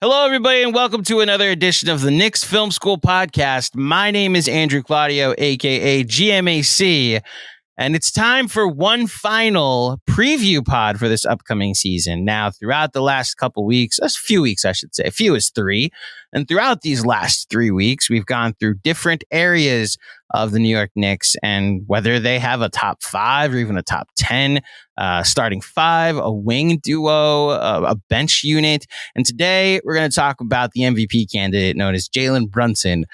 Hello, everybody, and welcome to another edition of the Knicks Film School Podcast. My name is Andrew Claudio, a.k.a. GMAC, and it's time for one final preview pod for this upcoming season. Now, throughout the last couple weeks, that's a few weeks, I should say. A few is 3. And throughout these last 3 weeks, we've gone through different areas of the New York Knicks and whether they have a top 5 or even a top 10, starting 5, a wing duo, a bench unit. And today we're going to talk about the MVP candidate known as Jalen Brunson.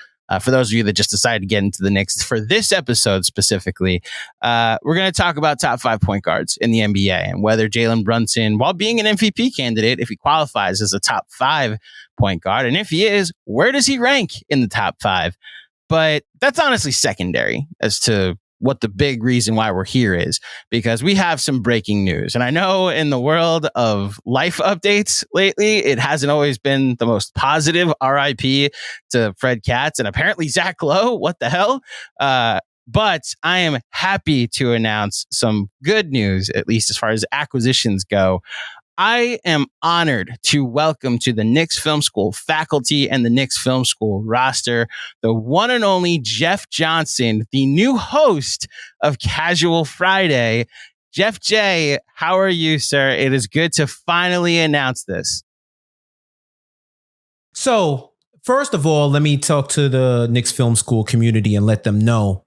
For those of you that just decided to get into the Knicks for this episode specifically, we're going to talk about top 5 point guards in the NBA and whether Jalen Brunson, while being an MVP candidate, if he qualifies as a top 5 point guard, and if he is, where does he rank in the top 5? But that's honestly secondary as to what the big reason why we're here is, because we have some breaking news. And I know in the world of life updates lately, it hasn't always been the most positive. RIP to Fred Katz and apparently Zach Lowe. What the hell? But I am happy to announce some good news, at least as far as acquisitions go. I am honored to welcome to the Knicks Film School faculty and the Knicks Film School roster, the one and only Jeff Johnson, the new host of Casual Friday. Jeff J., how are you, sir? It is good to finally announce this. So, first of all, let me talk to the Knicks Film School community and let them know,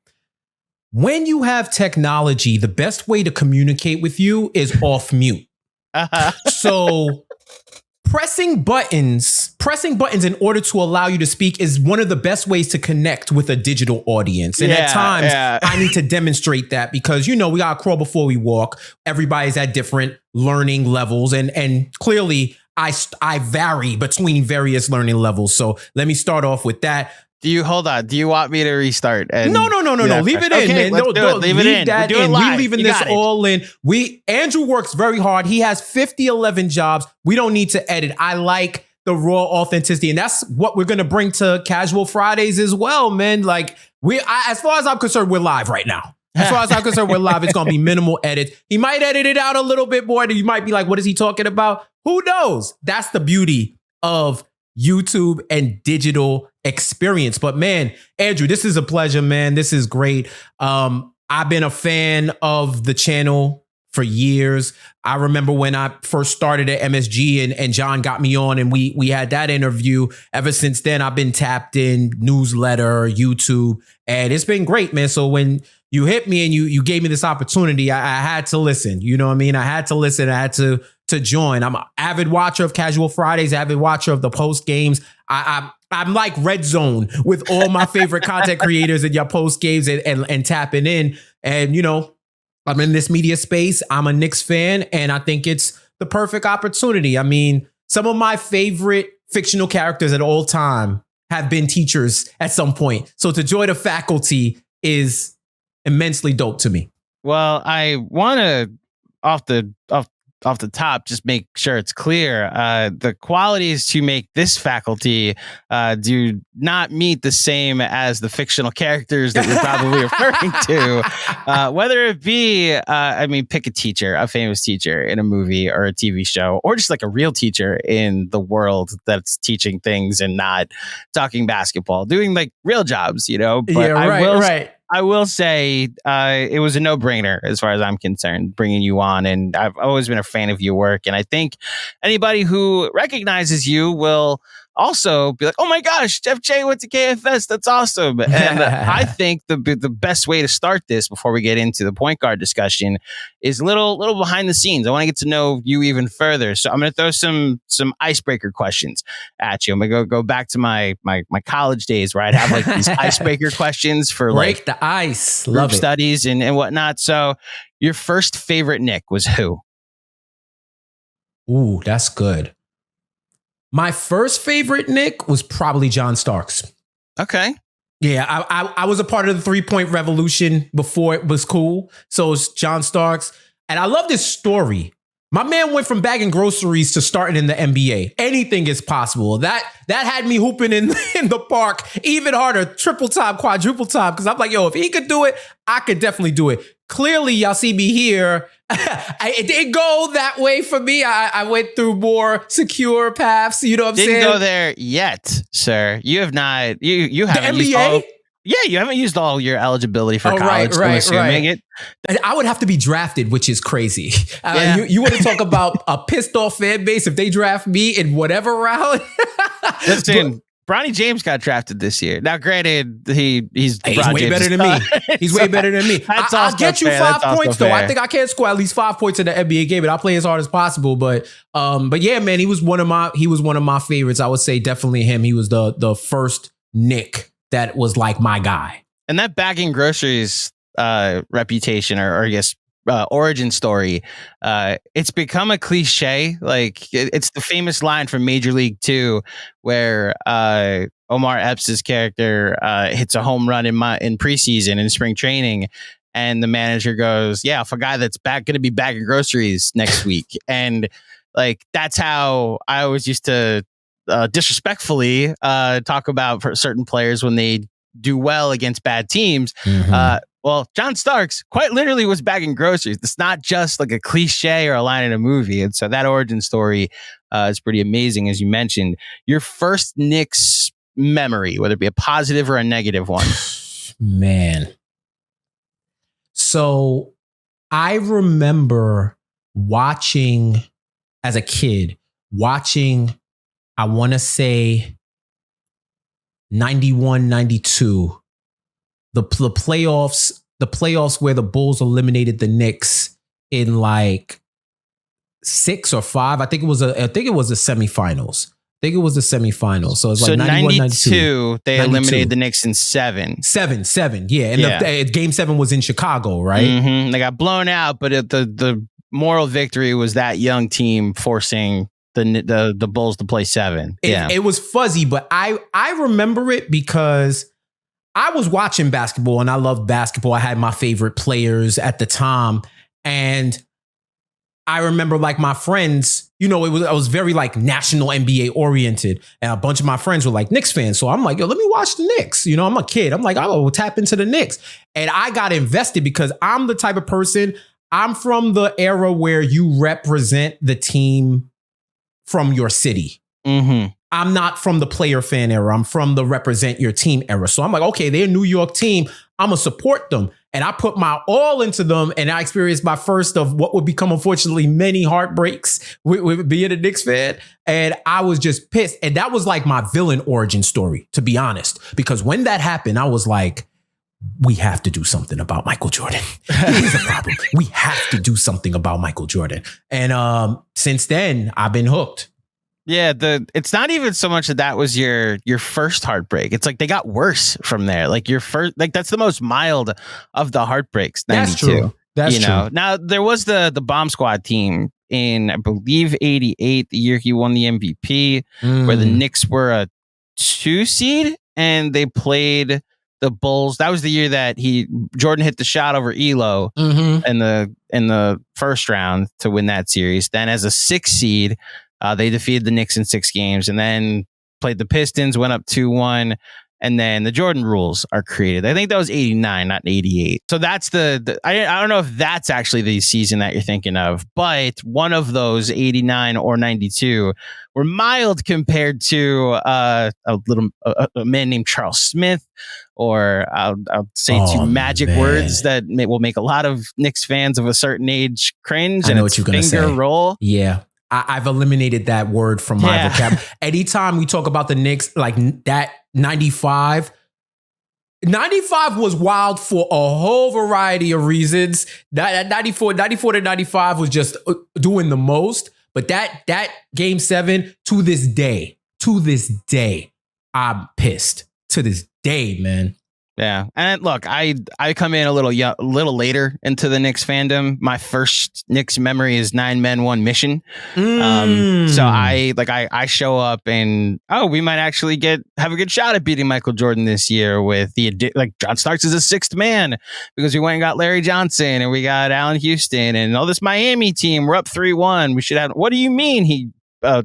when you have technology, the best way to communicate with you is off mute. So pressing buttons in order to allow you to speak is one of the best ways to connect with a digital audience. And at times I need to demonstrate that because, we got to crawl before we walk. Everybody's at different learning levels. And clearly I vary between various learning levels. So let me start off with that. Do you want me to restart? And No. Leave it in, man. Leave it in. That We're doing in. live. We leaving this all in. Andrew works very hard. He has 11 jobs. We don't need to edit. I like the raw authenticity, and that's what we're gonna bring to Casual Fridays as well, man. Like as far as I'm concerned, we're live right now. As far as I'm concerned, we're live. It's gonna be minimal edits. He might edit it out a little bit more. You might be like, "What is he talking about?" Who knows? That's the beauty of YouTube and digital experience. But man, Andrew, this is a pleasure, man. This is great. I've been a fan of the channel for years. I remember when I first started at MSG and John got me on and we had that interview. Ever since then, I've been tapped in, newsletter, YouTube, and it's been great, man. So when you hit me and you gave me this opportunity, I had to listen. You know what I mean? I had to listen. I had to join. I'm an avid watcher of Casual Fridays, avid watcher of the post games. I'm like Red Zone with all my favorite content creators and your post games and tapping in. And, I'm in this media space. I'm a Knicks fan, and I think it's the perfect opportunity. I mean, some of my favorite fictional characters at all time have been teachers at some point. So to join the faculty is immensely dope to me. Well, I want to off the top, just make sure it's clear. The qualities to make this faculty do not meet the same as the fictional characters that you're probably referring to. Whether it be, pick a teacher, a famous teacher in a movie or a TV show, or just like a real teacher in the world that's teaching things and not talking basketball, doing like real jobs, But right. I will say it was a no-brainer as far as I'm concerned, bringing you on. And I've always been a fan of your work. And I think anybody who recognizes you will also be like, oh my gosh, Jeff J went to KFS. That's awesome. And I think the best way to start this before we get into the point guard discussion is a little behind the scenes. I want to get to know you even further. So I'm going to throw some icebreaker questions at you. I'm going to go back to my college days where I'd have like these icebreaker questions for break like the ice, group studies and whatnot. So your first favorite Knick was who? Ooh, that's good. My first favorite Knick was probably John Starks. Okay. Yeah, I was a part of the 3-point revolution before it was cool. So it's John Starks. And I love this story. My man went from bagging groceries to starting in the NBA. Anything is possible. That had me hooping in the park even harder, triple time, quadruple time. Because I'm like, yo, if he could do it, I could definitely do it. Clearly, y'all see me here It didn't go that way for me. I went through more secure paths. You know what I'm saying? Didn't go there yet, sir. You have not. You haven't the used NBA? all. Yeah, you haven't used all your eligibility for college. Right. I'm assuming it. And I would have to be drafted, which is crazy. Yeah. You want to talk about a pissed off fan base if they draft me in whatever round? Listen, Bronny James got drafted this year. Now, granted, he's way better than me. He's way better than me. I'll get you 5 points though. I think I can score at least 5 points in the NBA game, and I'll play as hard as possible. But yeah, man, he was one of my favorites. I would say definitely him. He was the first Knick that was like my guy. And that bagging groceries reputation, or I guess origin story, it's become a cliche. Like it's the famous line from Major League 2 where Omar Epps' character hits a home run in preseason in spring training, and the manager goes, "Yeah, if a guy that's going to be bagging groceries next week," and like that's how I always used to disrespectfully talk about for certain players when they do well against bad teams. Mm-hmm. Well, John Starks quite literally was bagging groceries. It's not just like a cliche or a line in a movie. And so that origin story is pretty amazing, as you mentioned. Your first Knicks memory, whether it be a positive or a negative one. Man. So I remember watching, as a kid, I want to say 91, 92, the playoffs where the Bulls eliminated the Knicks in like 6 or 5. I think it was the semifinals. So it's like 91, 92. They 92. eliminated the Knicks in 7. 7, yeah. And Game 7 was in Chicago, right? Mm-hmm. They got blown out, but the moral victory was that young team forcing the Bulls to play 7. It was fuzzy, but I remember it because I was watching basketball and I loved basketball. I had my favorite players at the time. And I remember like my friends, I was very like national NBA oriented. And a bunch of my friends were like Knicks fans. So I'm like, yo, let me watch the Knicks. I'm a kid. I'm like, we'll tap into the Knicks. And I got invested because I'm the type of person, I'm from the era where you represent the team from your city. Mm-hmm. I'm not from the player fan era. I'm from the represent your team era. So I'm like, okay, they're a New York team. I'm going to support them. And I put my all into them. And I experienced my first of what would become, unfortunately, many heartbreaks with being a Knicks fan. And I was just pissed. And that was like my villain origin story, to be honest. Because when that happened, I was like, we have to do something about Michael Jordan. Here's the problem. We have to do something about Michael Jordan. And since then, I've been hooked. Yeah, it's not even so much that was your first heartbreak. It's like they got worse from there. Like your first, like that's the most mild of the heartbreaks. 92, that's true. That's true. Now there was the Bomb Squad team in, I believe, 88, the year he won the MVP, where the Knicks were a 2 seed and they played the Bulls. That was the year that Jordan hit the shot over Elo in the first round to win that series. Then as a 6 seed, they defeated the Knicks in 6 games and then played the Pistons, went up 2-1. And then the Jordan rules are created. I think that was 89, not 88. So that's I don't know if that's actually the season that you're thinking of, but one of those 89 or 92 were mild compared to a man named Charles Smith, or I'll say 2 magic words that will make a lot of Knicks fans of a certain age cringe. I know what you're going to say. Finger roll. Yeah. I've eliminated that word from my vocabulary. Anytime we talk about the Knicks, like that 95 was wild for a whole variety of reasons. That 94 to 95 was just doing the most. But that Game 7, to this day, I'm pissed. To this day, man. Yeah, and look, I come in a little later into the Knicks fandom. My first Knicks memory is 9 Men 1 Mission. So I show up and we might actually have a good shot at beating Michael Jordan this year with John Starks is a 6th man because we went and got Larry Johnson and we got Allen Houston and all this Miami team. We're up 3-1. We should have. What do you mean he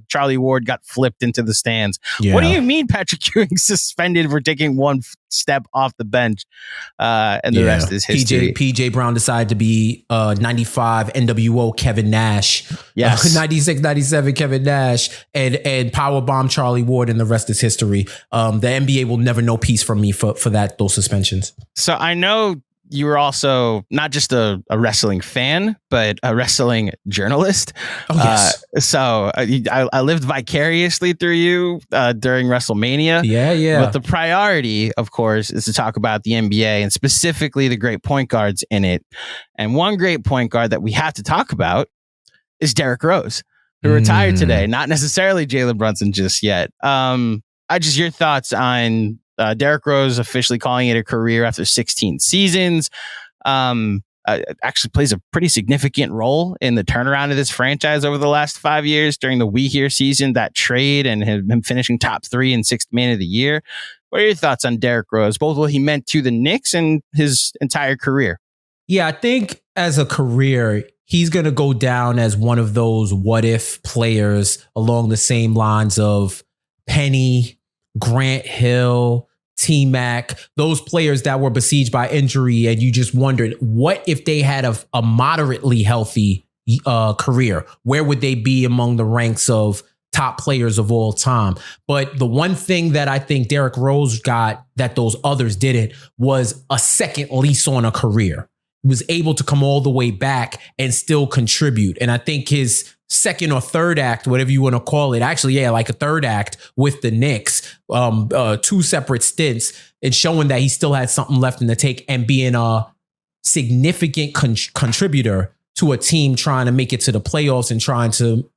Charlie Ward got flipped into the stands. Yeah. What do you mean Patrick Ewing suspended for taking one step off the bench? And the rest is history. PJ Brown decided to be 95 NWO Kevin Nash. Yes. 96, 97 Kevin Nash and powerbomb Charlie Ward, and the rest is history. The NBA will never know peace from me for those suspensions. So I know you were also not just a wrestling fan, but a wrestling journalist. Oh, yes. So I lived vicariously through you during WrestleMania. Yeah. But the priority, of course, is to talk about the NBA and specifically the great point guards in it. And one great point guard that we have to talk about is Derrick Rose, who retired today. Not necessarily Jalen Brunson just yet. Your thoughts on Derrick Rose officially calling it a career after 16 seasons. Actually plays a pretty significant role in the turnaround of this franchise over the last 5 years during the We Here season, that trade, and him finishing top 3 and 6th man of the year. What are your thoughts on Derrick Rose, both what he meant to the Knicks and his entire career? Yeah, I think as a career, he's going to go down as one of those what if players along the same lines of Penny, Grant Hill, T-Mac, those players that were besieged by injury, and you just wondered, what if they had a moderately healthy career? Where would they be among the ranks of top players of all time? But the one thing that I think Derrick Rose got that those others didn't was a second lease on a career. He was able to come all the way back and still contribute. And I think his second or third act, whatever you want to call it, actually, like a third act with the Knicks, 2 separate stints, and showing that he still had something left in the tank and being a significant contributor to a team trying to make it to the playoffs and trying to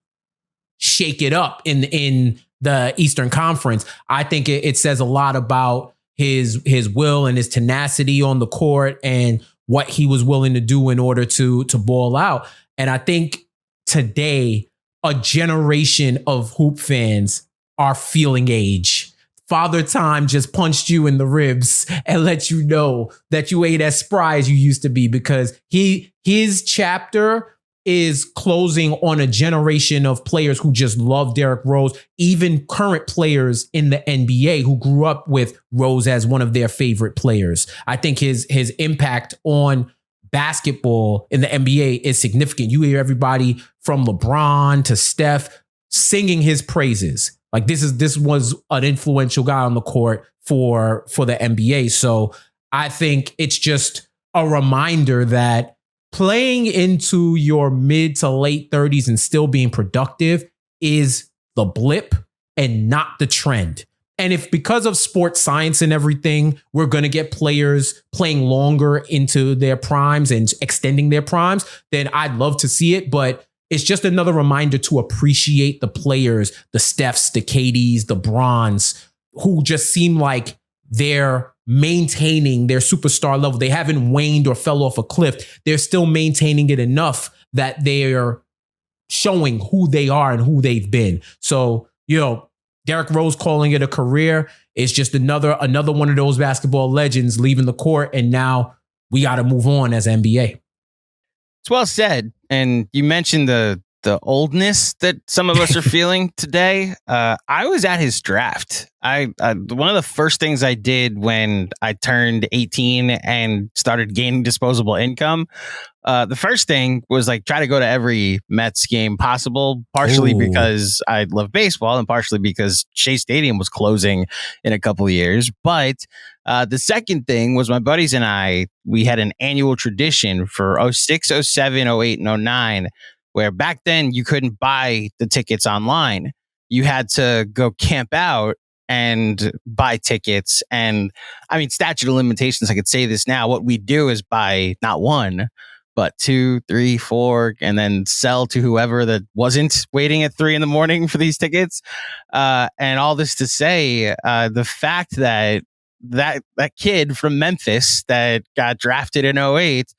shake it up in the Eastern Conference. I think it says a lot about his will and his tenacity on the court and what he was willing to do in order to ball out. And I think today, a generation of hoop fans are feeling age. Father Time just punched you in the ribs and let you know that you ain't as spry as you used to be, because his chapter is closing on a generation of players who just love Derrick Rose, even current players in the NBA who grew up with Rose as one of their favorite players. I think his impact on basketball in the NBA is significant. You hear everybody from LeBron to Steph singing his praises. Like this was an influential guy on the court for the NBA. So I think it's just a reminder that playing into your mid to late 30s and still being productive is the blip and not the trend. And if because of sports science and everything, we're going to get players playing longer into their primes and extending their primes, then I'd love to see it. But it's just another reminder to appreciate the players, the Stephs, the KDs, the Brons, who just seem like they're maintaining their superstar level. They haven't waned or fell off a cliff. They're still maintaining it enough that they're showing who they are and who they've been. So, Derrick Rose calling it a career is just another one of those basketball legends leaving the court, and now we got to move on as NBA. It's well said. And you mentioned the oldness that some of us are feeling today. I was at his draft. I one of the first things I did when I turned 18 and started gaining disposable income, the first thing was try to go to every Mets game possible, partially because I love baseball and partially because Shea Stadium was closing in a couple of years. But the second thing was my buddies and we had an annual tradition for 06, 07, 08, and 09, where back then you couldn't buy the tickets online. You had to go camp out and buy tickets. And I mean, statute of limitations, I could say this now. What we do is buy not one, but 2, 3, 4, and then sell to whoever that wasn't waiting at 3 a.m. for these tickets. And all this to say, the fact that kid from Memphis that got drafted in 08,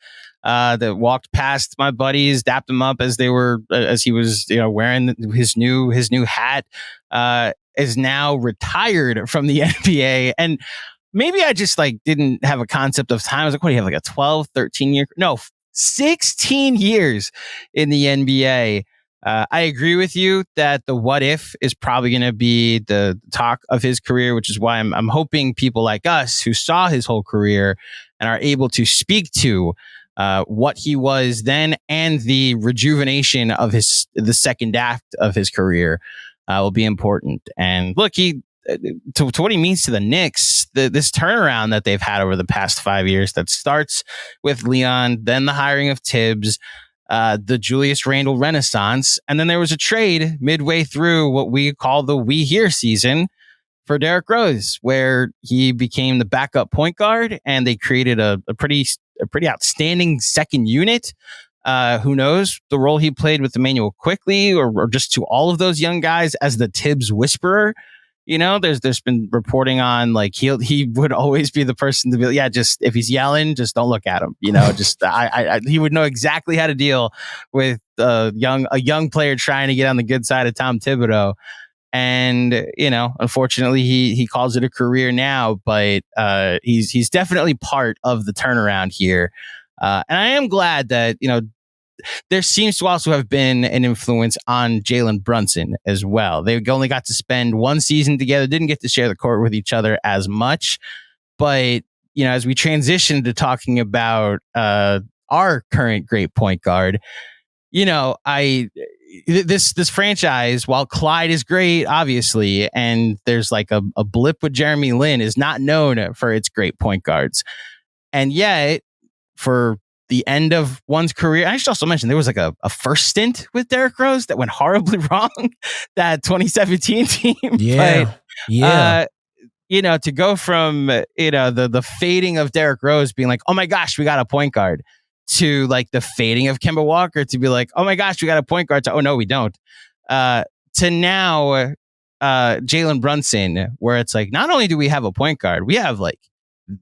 that walked past my buddies, dapped them up as he was wearing his new hat, is now retired from the NBA. And maybe I just didn't have a concept of time. I was like, what do you have, a 12, 13 year? No, 16 years in the NBA. I agree with you that the what if is probably going to be the talk of his career, which is why I'm hoping people like us who saw his whole career and are able to speak to what he was then and the rejuvenation of the second act of his career will be important. And look, to what he means to the Knicks, this turnaround that they've had over the past 5 years that starts with Leon, then the hiring of Tibbs, the Julius Randle renaissance. And then there was a trade midway through what we call the We Here season for Derrick Rose, where he became the backup point guard and they created a pretty outstanding second unit. Who knows the role he played with Emmanuel Quickley or just to all of those young guys as the Tibbs whisperer. You know, there's been reporting on like he would always be the person to be, just if he's yelling, just don't look at him. You know, just he would know exactly how to deal with a young player trying to get on the good side of Tom Thibodeau. And, you know, unfortunately, he calls it a career now, but he's definitely part of the turnaround here. And I am glad that, you know, there seems to also have been an influence on Jalen Brunson as well. They only got to spend one season together, didn't get to share the court with each other as much. But, you know, as we transition to talking about our current great point guard, you know, this franchise, while Clyde is great, obviously, and there's like a blip with Jeremy Lin, is not known for its great point guards. And yet, for the end of one's career, I should also mention there was like a first stint with Derrick Rose that went horribly wrong, that 2017 team. Yeah. You know, to go from, you know, the fading of Derrick Rose being like, oh my gosh, we got a point guard, to like the fading of Kemba Walker to be like, oh my gosh, we got a point guard, to oh no, we don't. To now Jalen Brunson, where it's like, not only do we have a point guard, we have like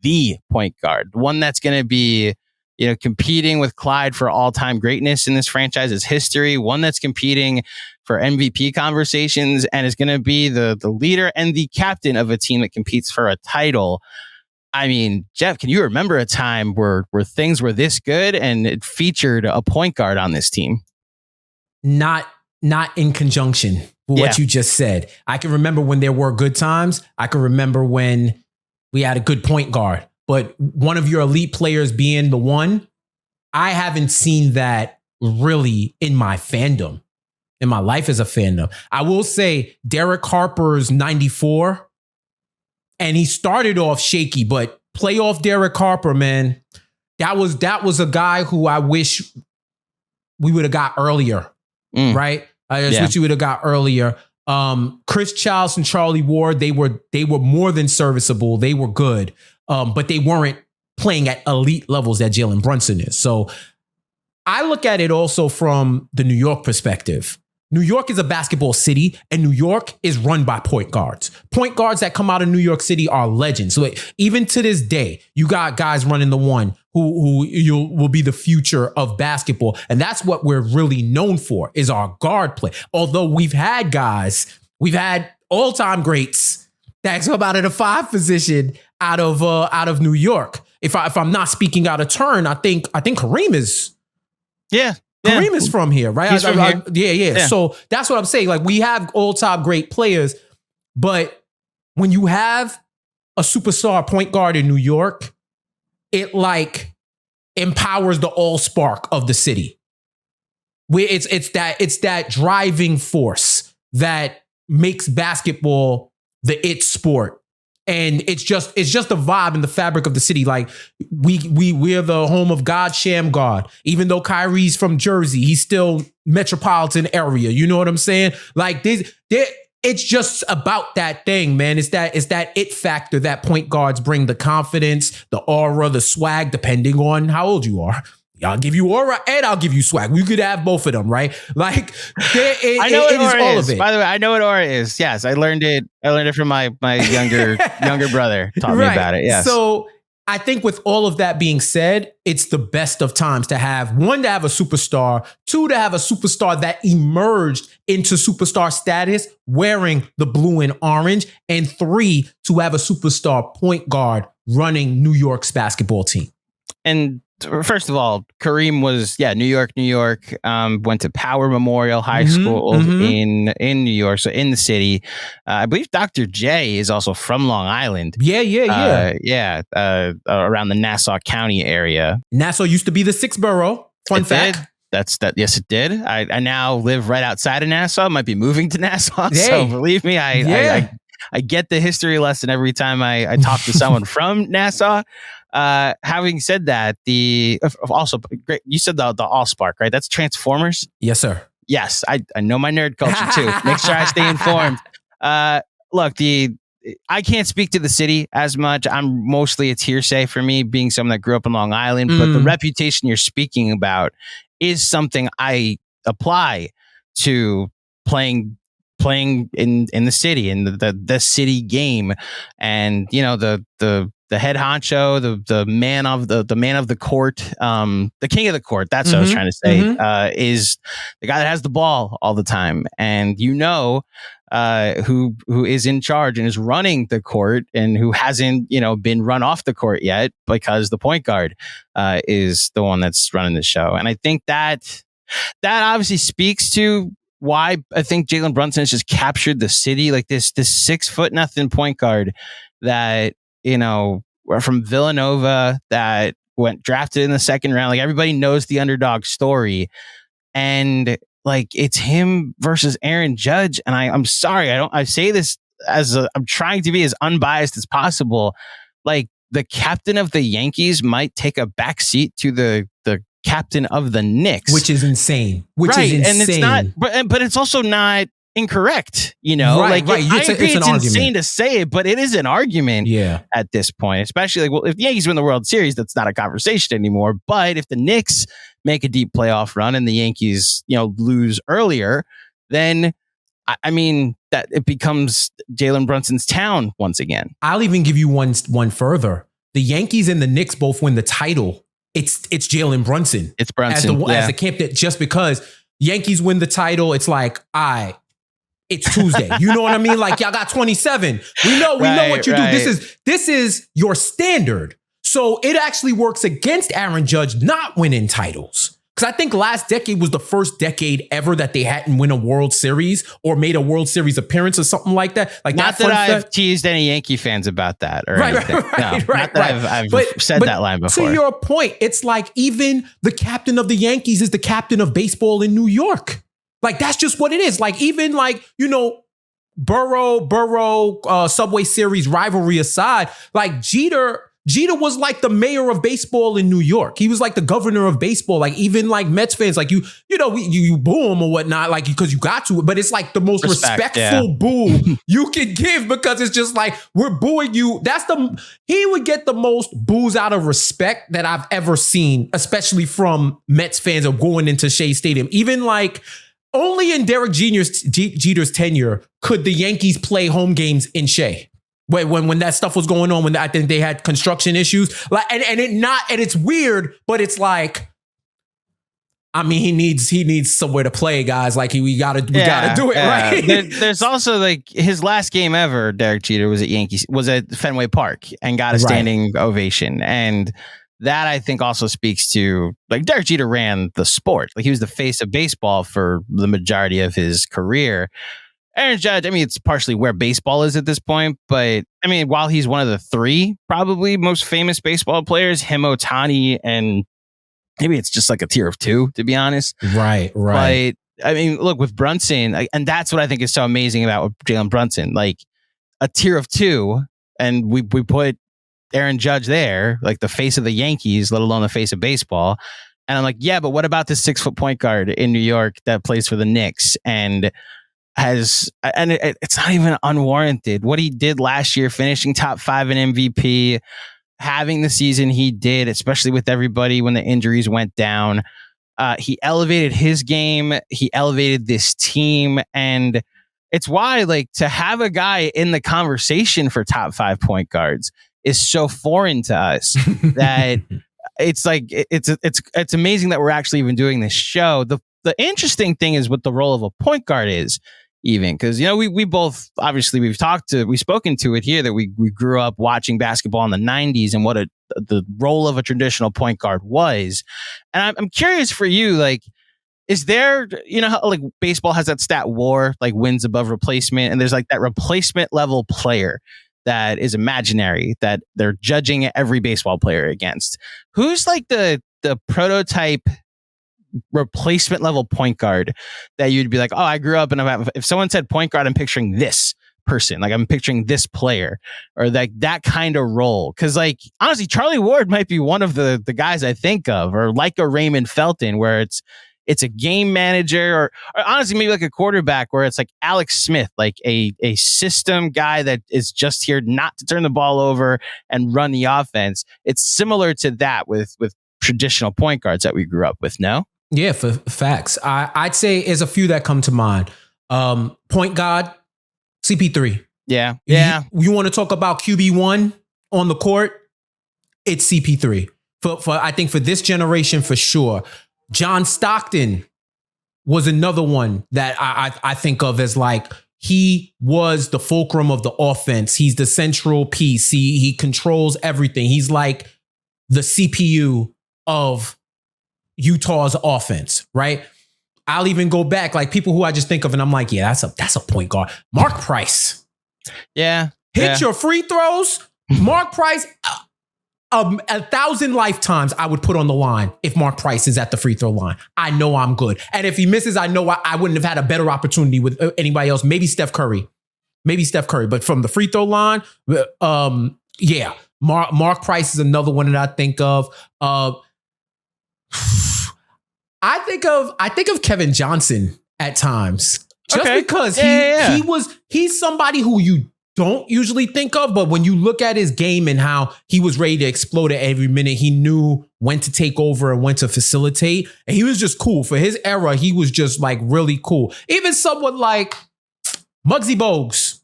the point guard, one that's going to be, you know, competing with Clyde for all-time greatness in this franchise's history, one that's competing for MVP conversations and is going to be the leader and the captain of a team that competes for a title. I mean, Jeff, can you remember a time where things were this good and it featured a point guard on this team? Not in conjunction with what you just said. I can remember when there were good times. I can remember when we had a good point guard. But one of your elite players being the one, I haven't seen that really in my fandom, in my life as a fandom. I will say Derek Harper's 94, and he started off shaky, but playoff Derek Harper, man, that was a guy who I wish we would have got earlier, right? I just wish we would have got earlier. Chris Childs and Charlie Ward, they were more than serviceable. They were good. But they weren't playing at elite levels that Jalen Brunson is. So I look at it also from the New York perspective. New York is a basketball city, and New York is run by point guards. Point guards that come out of New York City are legends. So even to this day, you got guys running the one who will be the future of basketball. And that's what we're really known for, is our guard play. Although we've had all-time greats that come out of the 5 position out of New York. If I'm not speaking out of turn, I think Kareem is. Yeah. Kareem is from here, right? He's from here. Yeah. So that's what I'm saying. Like, we have all-time great players, but when you have a superstar point guard in New York, it like empowers the all-spark of the city. It's that driving force that makes basketball the it sport. And it's just a vibe in the fabric of the city. Like, we're the home of God Shamgar. Even though Kyrie's from Jersey, he's still metropolitan area. You know what I'm saying? Like, it's just about that thing, man. It's that it factor that point guards bring, the confidence, the aura, the swag, depending on how old you are. I'll give you aura and I'll give you swag. We could have both of them, right? Like, I know it is all of it. By the way, I know what aura is. Yes, I learned it from my younger brother. Taught me about it. Yes. So I think with all of that being said, it's the best of times to have, 1, to have a superstar, 2, to have a superstar that emerged into superstar status wearing the blue and orange, and 3, to have a superstar point guard running New York's basketball team. And first of all, Kareem was New York. Went to Power Memorial High School in New York, so in the city. I believe Dr. J is also from Long Island. Yeah. Around the Nassau County area. Nassau used to be the sixth borough. Fun fact. Yes, it did. I now live right outside of Nassau. Might be moving to Nassau. So believe me, I get the history lesson every time I talk to someone from Nassau. Having said that, also great. You said the Allspark, right? That's Transformers. Yes, sir. Yes, I know my nerd culture too. Make sure I stay informed. Look, I can't speak to the city as much. It's hearsay for me, being someone that grew up in Long Island. But the reputation you're speaking about is something I apply to playing in the city, in the city game, and the head honcho, the man of the court, the king of the court. That's what I was trying to say. Is the guy that has the ball all the time, and who is in charge and is running the court, and who hasn't been run off the court yet, because the point guard is the one that's running the show. And I think that obviously speaks to why I think Jalen Brunson has just captured the city, like this 6'0" point guard that from Villanova, that went drafted in the second round. Like, everybody knows the underdog story, and like, it's him versus Aaron Judge. And I'm sorry, I say this I'm trying to be as unbiased as possible. Like, the captain of the Yankees might take a backseat to the captain of the Knicks, which is insane. And it's not, but it's also not incorrect. Right. I agree, it's insane to say it, but it is an argument. Yeah. At this point, especially if the Yankees win the World Series, that's not a conversation anymore. But if the Knicks make a deep playoff run and the Yankees, lose earlier, then I mean that it becomes Jalen Brunson's town once again. I'll even give you one further. The Yankees and the Knicks both win the title. It's Jalen Brunson. It's Brunson as the captain. Just because Yankees win the title, it's like, it's Tuesday. You know what I mean? Like, y'all got 27. We know what you do. This is your standard. So it actually works against Aaron Judge not winning titles. Because I think last decade was the first decade ever that they hadn't win a World Series or made a World Series appearance or something like that. Like, not that I've teased any Yankee fans about that or anything. I've said that line before. To your point, it's like, even the captain of the Yankees is the captain of baseball in New York. Like, that's just what it is. Like, even Borough Subway Series rivalry aside, like, Jeter was like the mayor of baseball in New York. He was like the governor of baseball. Like, even like Mets fans, like you boo him or whatnot, like, because you got to. But it's like the most respectful boo you can give, because it's just like, we're booing you. He would get the most boos out of respect that I've ever seen, especially from Mets fans of going into Shea Stadium. Even like, only in Derek Jeter's tenure could the Yankees play home games in Shea. When that stuff was going on, when I think they had construction issues, like, and it's weird, but it's like, I mean, he needs somewhere to play, guys. Like, we gotta do it, right? There's also, like, his last game ever, Derek Jeter was at Fenway Park and got a standing ovation, and that, I think, also speaks to, like, Derek Jeter ran the sport. Like, he was the face of baseball for the majority of his career. Aaron Judge, I mean, it's partially where baseball is at this point, but I mean, while he's one of the three probably most famous baseball players, him, Ohtani, and maybe it's just like a tier of two, to be honest. Right. But I mean, look, with Brunson, and that's what I think is so amazing about Jalen Brunson, like, a tier of two, and we put Aaron Judge there, like the face of the Yankees, let alone the face of baseball. And I'm like, yeah, but what about this 6-foot point guard in New York that plays for the Knicks and it's not even unwarranted what he did last year, finishing top 5 in MVP, having the season he did, especially with everybody when the injuries went down. He elevated his game. He elevated this team. And it's why, like, to have a guy in the conversation for top 5 point guards is so foreign to us that it's like, it's amazing that we're actually even doing this show. The interesting thing is what the role of a point guard is, even, because, we both, obviously, we've spoken to it here, that we grew up watching basketball in the 90s and what a the role of a traditional point guard was. And I'm curious for you, like, is there, you know, how, like, baseball has that stat WAR, like wins above replacement, and there's like that replacement level player that is imaginary that they're judging every baseball player against. Who's like the prototype replacement level point guard that you'd be like, oh, I grew up and if someone said point guard, I'm picturing this person, like I'm picturing this player, or like that kind of role? Because like honestly, Charlie Ward might be one of the guys I think of, or like a Raymond Felton, where it's a game manager, or honestly maybe like a quarterback where it's like Alex Smith, like a system guy that is just here not to turn the ball over and run the offense. It's similar to that with traditional point guards that we grew up with. No? Yeah, for facts. I'd say there's a few that come to mind. Point guard, CP3. Yeah. You want to talk about QB1 on the court? It's CP3. For I think for this generation, for sure. John Stockton was another one that I think of as like, he was the fulcrum of the offense. He's the central piece. He controls everything. He's like the CPU of Utah's offense, right? I'll even go back, like people who I just think of and I'm like, yeah, that's a point guard. Mark Price. Yeah. Hit your free throws. Mark Price, 1,000 lifetimes I would put on the line if Mark Price is at the free throw line. I know I'm good. And if he misses, I know I wouldn't have had a better opportunity with anybody else. Maybe Steph Curry. But from the free throw line, yeah. Mark Price is another one that I think of. I think of Kevin Johnson at times, just because he's somebody who you don't usually think of, but when you look at his game and how he was ready to explode at every minute, he knew when to take over and when to facilitate, and he was just cool for his era. He was just like really cool. Even someone like Muggsy Bogues,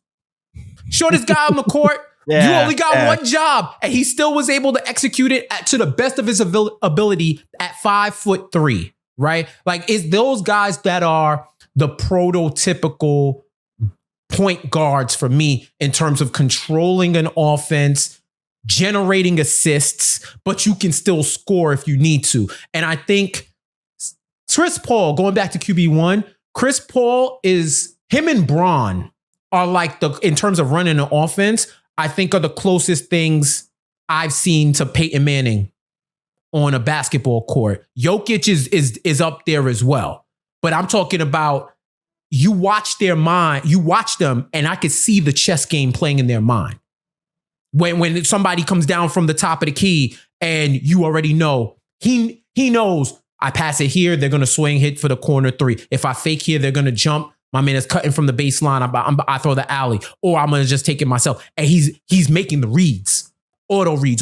shortest guy on the court. You only got one job, and he still was able to execute it to the best of his ability at 5'3", right? Like, it's those guys that are the prototypical point guards for me in terms of controlling an offense, generating assists, but you can still score if you need to. And I think Chris Paul, going back to QB1, Chris Paul him and Bron are like in terms of running an offense, I think are the closest things I've seen to Peyton Manning on a basketball court. Jokic is up there as well. But I'm talking about, you watch them, and I could see the chess game playing in their mind. When somebody comes down from the top of the key and you already know, he knows, I pass it here, they're going to swing, hit for the corner three. If I fake here, they're going to jump. My man is cutting from the baseline. I throw the alley, or I'm going to just take it myself. And he's making the reads. Auto reads.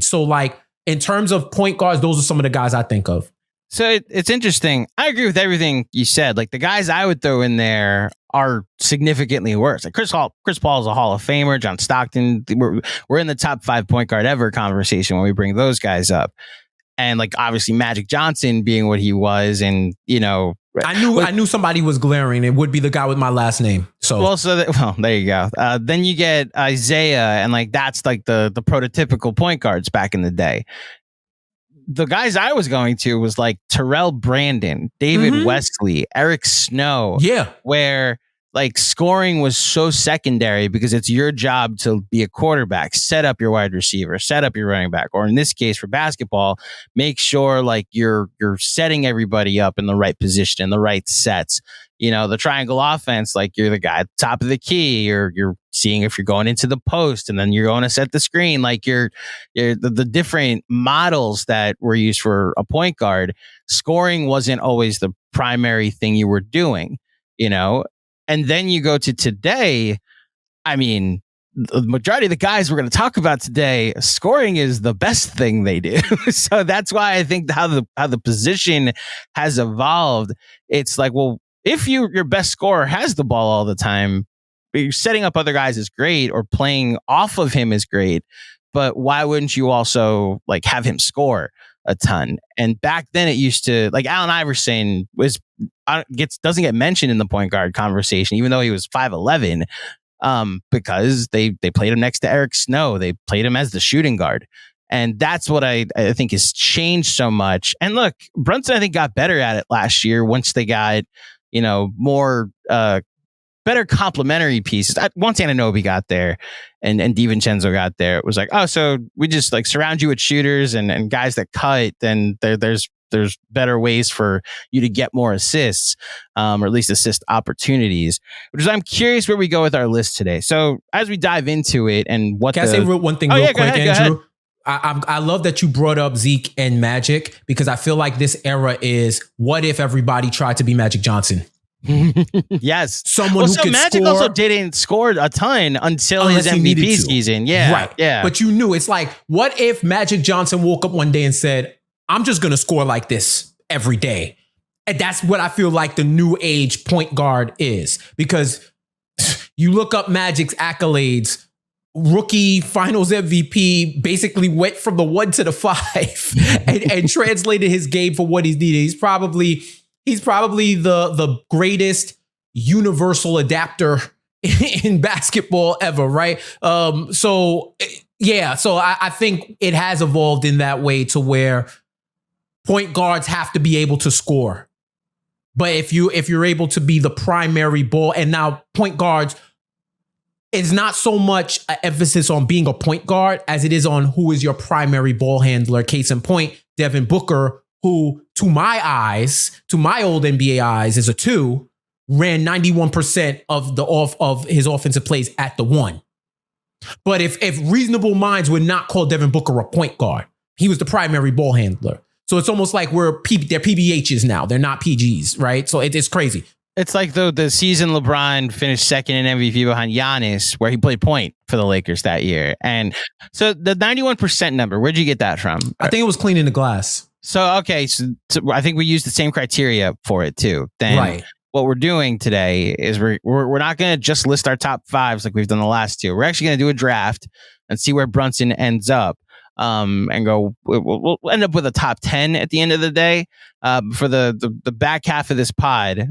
So like, in terms of point guards, those are some of the guys I think of. So it's interesting. I agree with everything you said. Like, the guys I would throw in there are significantly worse. Like Chris Paul is a Hall of Famer. John Stockton, we're in the top 5 point guard ever conversation when we bring those guys up. And like, obviously Magic Johnson being what he was, and you know, I knew somebody was glaring. It would be the guy with my last name. So there you go. Then you get Isaiah, and like that's like the prototypical point guards back in the day. The guys I was going to was like Terrell Brandon, David Wesley, Eric Snow. Yeah. Where like scoring was so secondary because it's your job to be a quarterback, set up your wide receiver, set up your running back, or in this case for basketball, make sure like you're setting everybody up in the right position, in the right sets. You know, the triangle offense, like you're the guy at the top of the key, or you're seeing if you're going into the post, and then you're going to set the screen. Like you're the different models that were used for a point guard. Scoring wasn't always the primary thing you were doing, you know. And then you go to today. I mean, the majority of the guys we're going to talk about today, scoring is the best thing they do. So that's why I think how the position has evolved. It's like, well, if your best scorer has the ball all the time, but you're setting up other guys is great, or playing off of him is great. But why wouldn't you also like have him score a ton? And back then it used to, like, Allen Iverson doesn't get mentioned in the point guard conversation, even though he was 5'11", because they played him next to Eric Snow. They played him as the shooting guard. And that's what I think has changed so much. And look, Brunson, I think, got better at it last year once they got, more better complementary pieces. Once Anunoby got there and DiVincenzo got there, it was like, oh, so we just like surround you with shooters and guys that cut, then there's better ways for you to get more assists, or at least assist opportunities, which is, I'm curious where we go with our list today. So as we dive into it and what Can I say one thing real quick, Andrew? I love that you brought up Zeke and Magic, because I feel like this era is, what if everybody tried to be Magic Johnson? Yes. Someone who could Magic score. also didn't score a ton until his MVP season. Yeah. Right. Yeah. But you knew, it's like, what if Magic Johnson woke up one day and said, I'm just going to score like this every day? And that's what I feel like the new age point guard is, because you look up Magic's accolades. Rookie Finals MVP, basically went from the 1 to the 5 and translated his game for what he's needed. He's probably the greatest universal adapter in basketball ever, right? So I think it has evolved in that way to where point guards have to be able to score. But if you're able to be the primary ball, and now point guards, it's not so much an emphasis on being a point guard as it is on who is your primary ball handler. Case in point, Devin Booker, who to my old NBA eyes, is a 2, ran 91% of his offensive plays at the 1. But if reasonable minds would not call Devin Booker a point guard, he was the primary ball handler. So it's almost like they're PBHs now. They're not PGs, right? So it's crazy. It's like the season LeBron finished second in MVP behind Giannis, where he played point for the Lakers that year. And so the 91% number, where'd you get that from? I think it was cleaning the glass. So, okay. So I think we used the same criteria for it too. Then right. What we're doing today is we're not going to just list our top 5s like we've done the last 2. We're actually going to do a draft and see where Brunson ends up. And go, we'll end up with a top 10 at the end of the day. For the back half of this pod,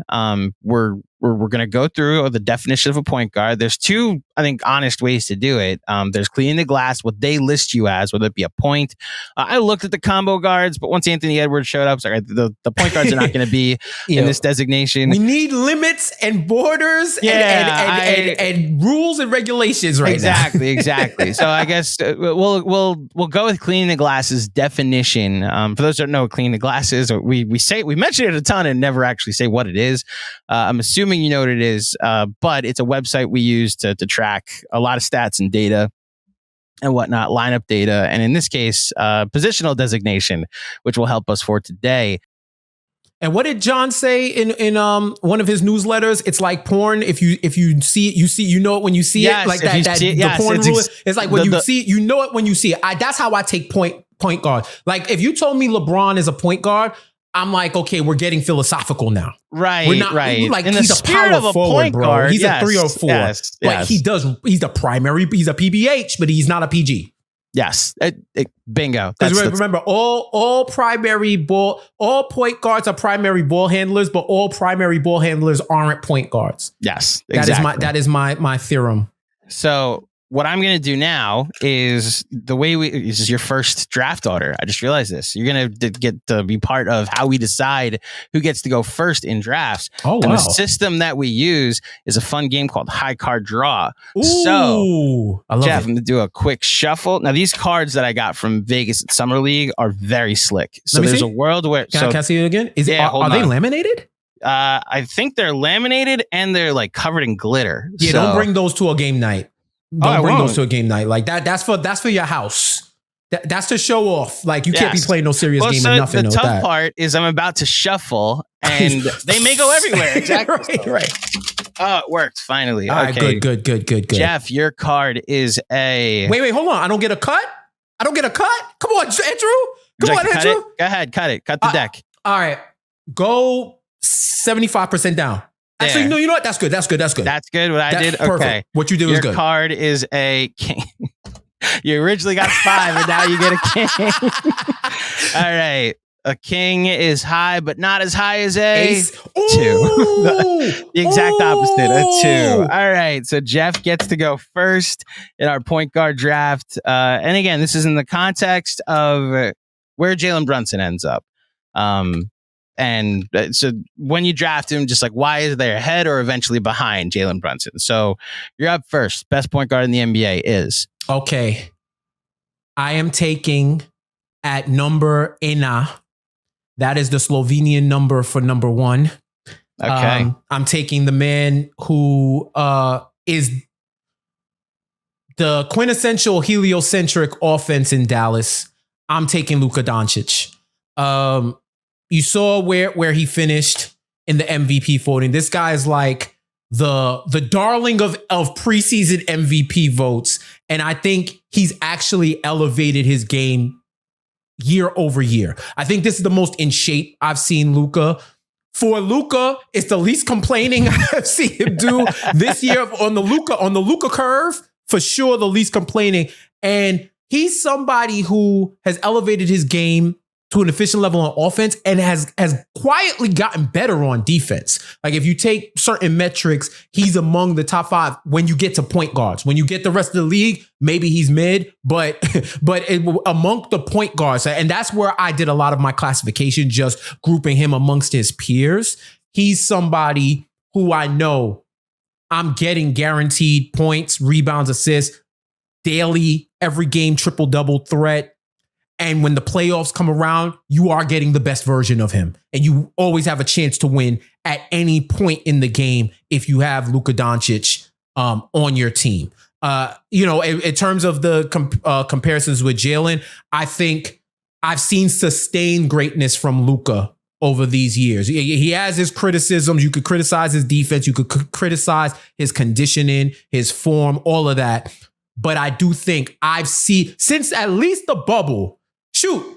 we're going to go through the definition of a point guard. There's 2, I think, honest ways to do it. There's cleaning the glass, what they list you as, whether it be a point. I looked at the combo guards, but once Anthony Edwards showed up, sorry, the point guards are not going to be in this designation. We need limits and borders and rules and regulations right now. Exactly. So I guess we'll go with cleaning the glasses definition. For those who don't know what cleaning the glass is, we mention it a ton and never actually say what it is. I'm assuming you know what it is, but it's a website we use to track a lot of stats and data and whatnot, lineup data, and in this case, positional designation, which will help us for today. And what did John say in one of his newsletters? It's like porn. If you see it, you know it when you see it. Like that the porn rule. It's like when you see it, you know it when you see it. That's how I take point guard. Like if you told me LeBron is a point guard, I'm like, okay, we're getting philosophical now. Right, we're not, right. Like in he's a power forward, bro. Guard, he's a 3 or 4. Yes, but he's the primary. He's a PBH, but he's not a PG. Yes, bingo. Remember, all point guards are primary ball handlers, but all primary ball handlers aren't point guards. Yes, exactly. That is my theorem. So what I'm going to do now is this is your first draft order. I just realized this. You're going to get to be part of how we decide who gets to go first in drafts. Oh, wow. And the system that we use is a fun game called High Card Draw. Ooh, so, I love Jeff, it. I'm going to do a quick shuffle. Now, these cards that I got from Vegas at Summer League are very slick. So there's a world where... Can I see it again? Are they laminated? I think they're laminated and they're like covered in glitter. Yeah, don't bring those to a game night. Don't bring those to a game night like that. That's for your house. That's to show off. Like you can't be playing no serious game and nothing. The tough part is I'm about to shuffle and they may go everywhere. Exactly. right. Oh, it worked finally. All right, okay. Good. Jeff, your card is a. Wait, hold on. I don't get a cut. Come on, Andrew. Andrew. Go ahead, cut it. Cut the deck. All right, go 75% down. There. Actually, no, you know what? That's good. That's good. That's good. What I did. Perfect. Okay. What you did was good. Your card is a king. You originally got 5 and now you get a king. All right. A king is high, but not as high as a Ace. 2. The exact opposite, a 2. All right, so Jeff gets to go first in our point guard draft. And again, this is in the context of where Jalen Brunson ends up. And so when you draft him, just like, why is they ahead or eventually behind Jalen Brunson? So you're up first. Best point guard in the NBA is? Okay. I am taking at number ENA. That is the Slovenian number for number 1. Okay. I'm taking the man who is the quintessential heliocentric offense in Dallas. I'm taking Luka Doncic. You saw where he finished in the MVP voting. This guy is like the darling of preseason MVP votes. And I think he's actually elevated his game year over year. I think this is the most in shape I've seen Luka. For Luka, it's the least complaining I've seen him do this year on the Luka curve. For sure, the least complaining. And he's somebody who has elevated his game to an efficient level on offense and has quietly gotten better on defense. Like if you take certain metrics, he's among the top 5 when you get to point guards. When you get the rest of the league, maybe he's mid, but among the point guards, and that's where I did a lot of my classification, just grouping him amongst his peers. He's somebody who I know I'm getting guaranteed points, rebounds, assists, daily, every game, triple-double threat. And when the playoffs come around, you are getting the best version of him. And you always have a chance to win at any point in the game if you have Luka Doncic on your team. In terms of the comparisons with Jalen, I think I've seen sustained greatness from Luka over these years. He has his criticisms. You could criticize his defense. You could criticize his conditioning, his form, all of that. But I do think I've seen, since at least the bubble,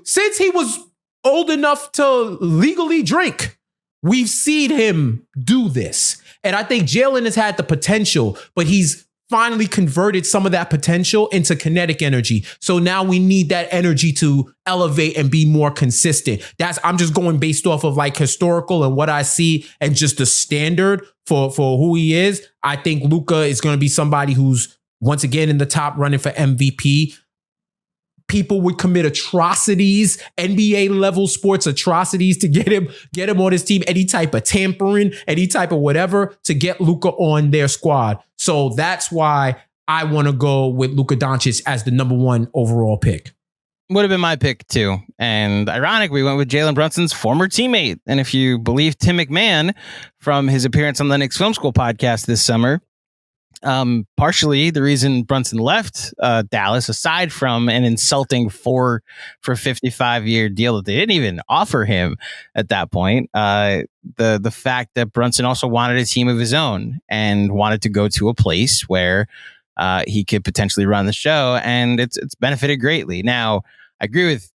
since he was old enough to legally drink, we've seen him do this. And I think Jalen has had the potential, but he's finally converted some of that potential into kinetic energy. So now we need that energy to elevate and be more consistent. I'm just going based off of like historical and what I see and just the standard for who he is. I think Luka is going to be somebody who's once again in the top running for MVP. People would commit atrocities, NBA level sports atrocities to get him on his team, any type of tampering, any type of whatever to get Luka on their squad. So that's why I want to go with Luka Doncic as the number 1 overall pick. Would have been my pick too. And ironic, we went with Jalen Brunson's former teammate. And if you believe Tim McMahon from his appearance on the Knicks Film School podcast this summer, partially the reason Brunson left Dallas, aside from an insulting 4 for 55-year deal that they didn't even offer him at that point, the fact that Brunson also wanted a team of his own and wanted to go to a place where he could potentially run the show, and it's benefited greatly. Now, I agree with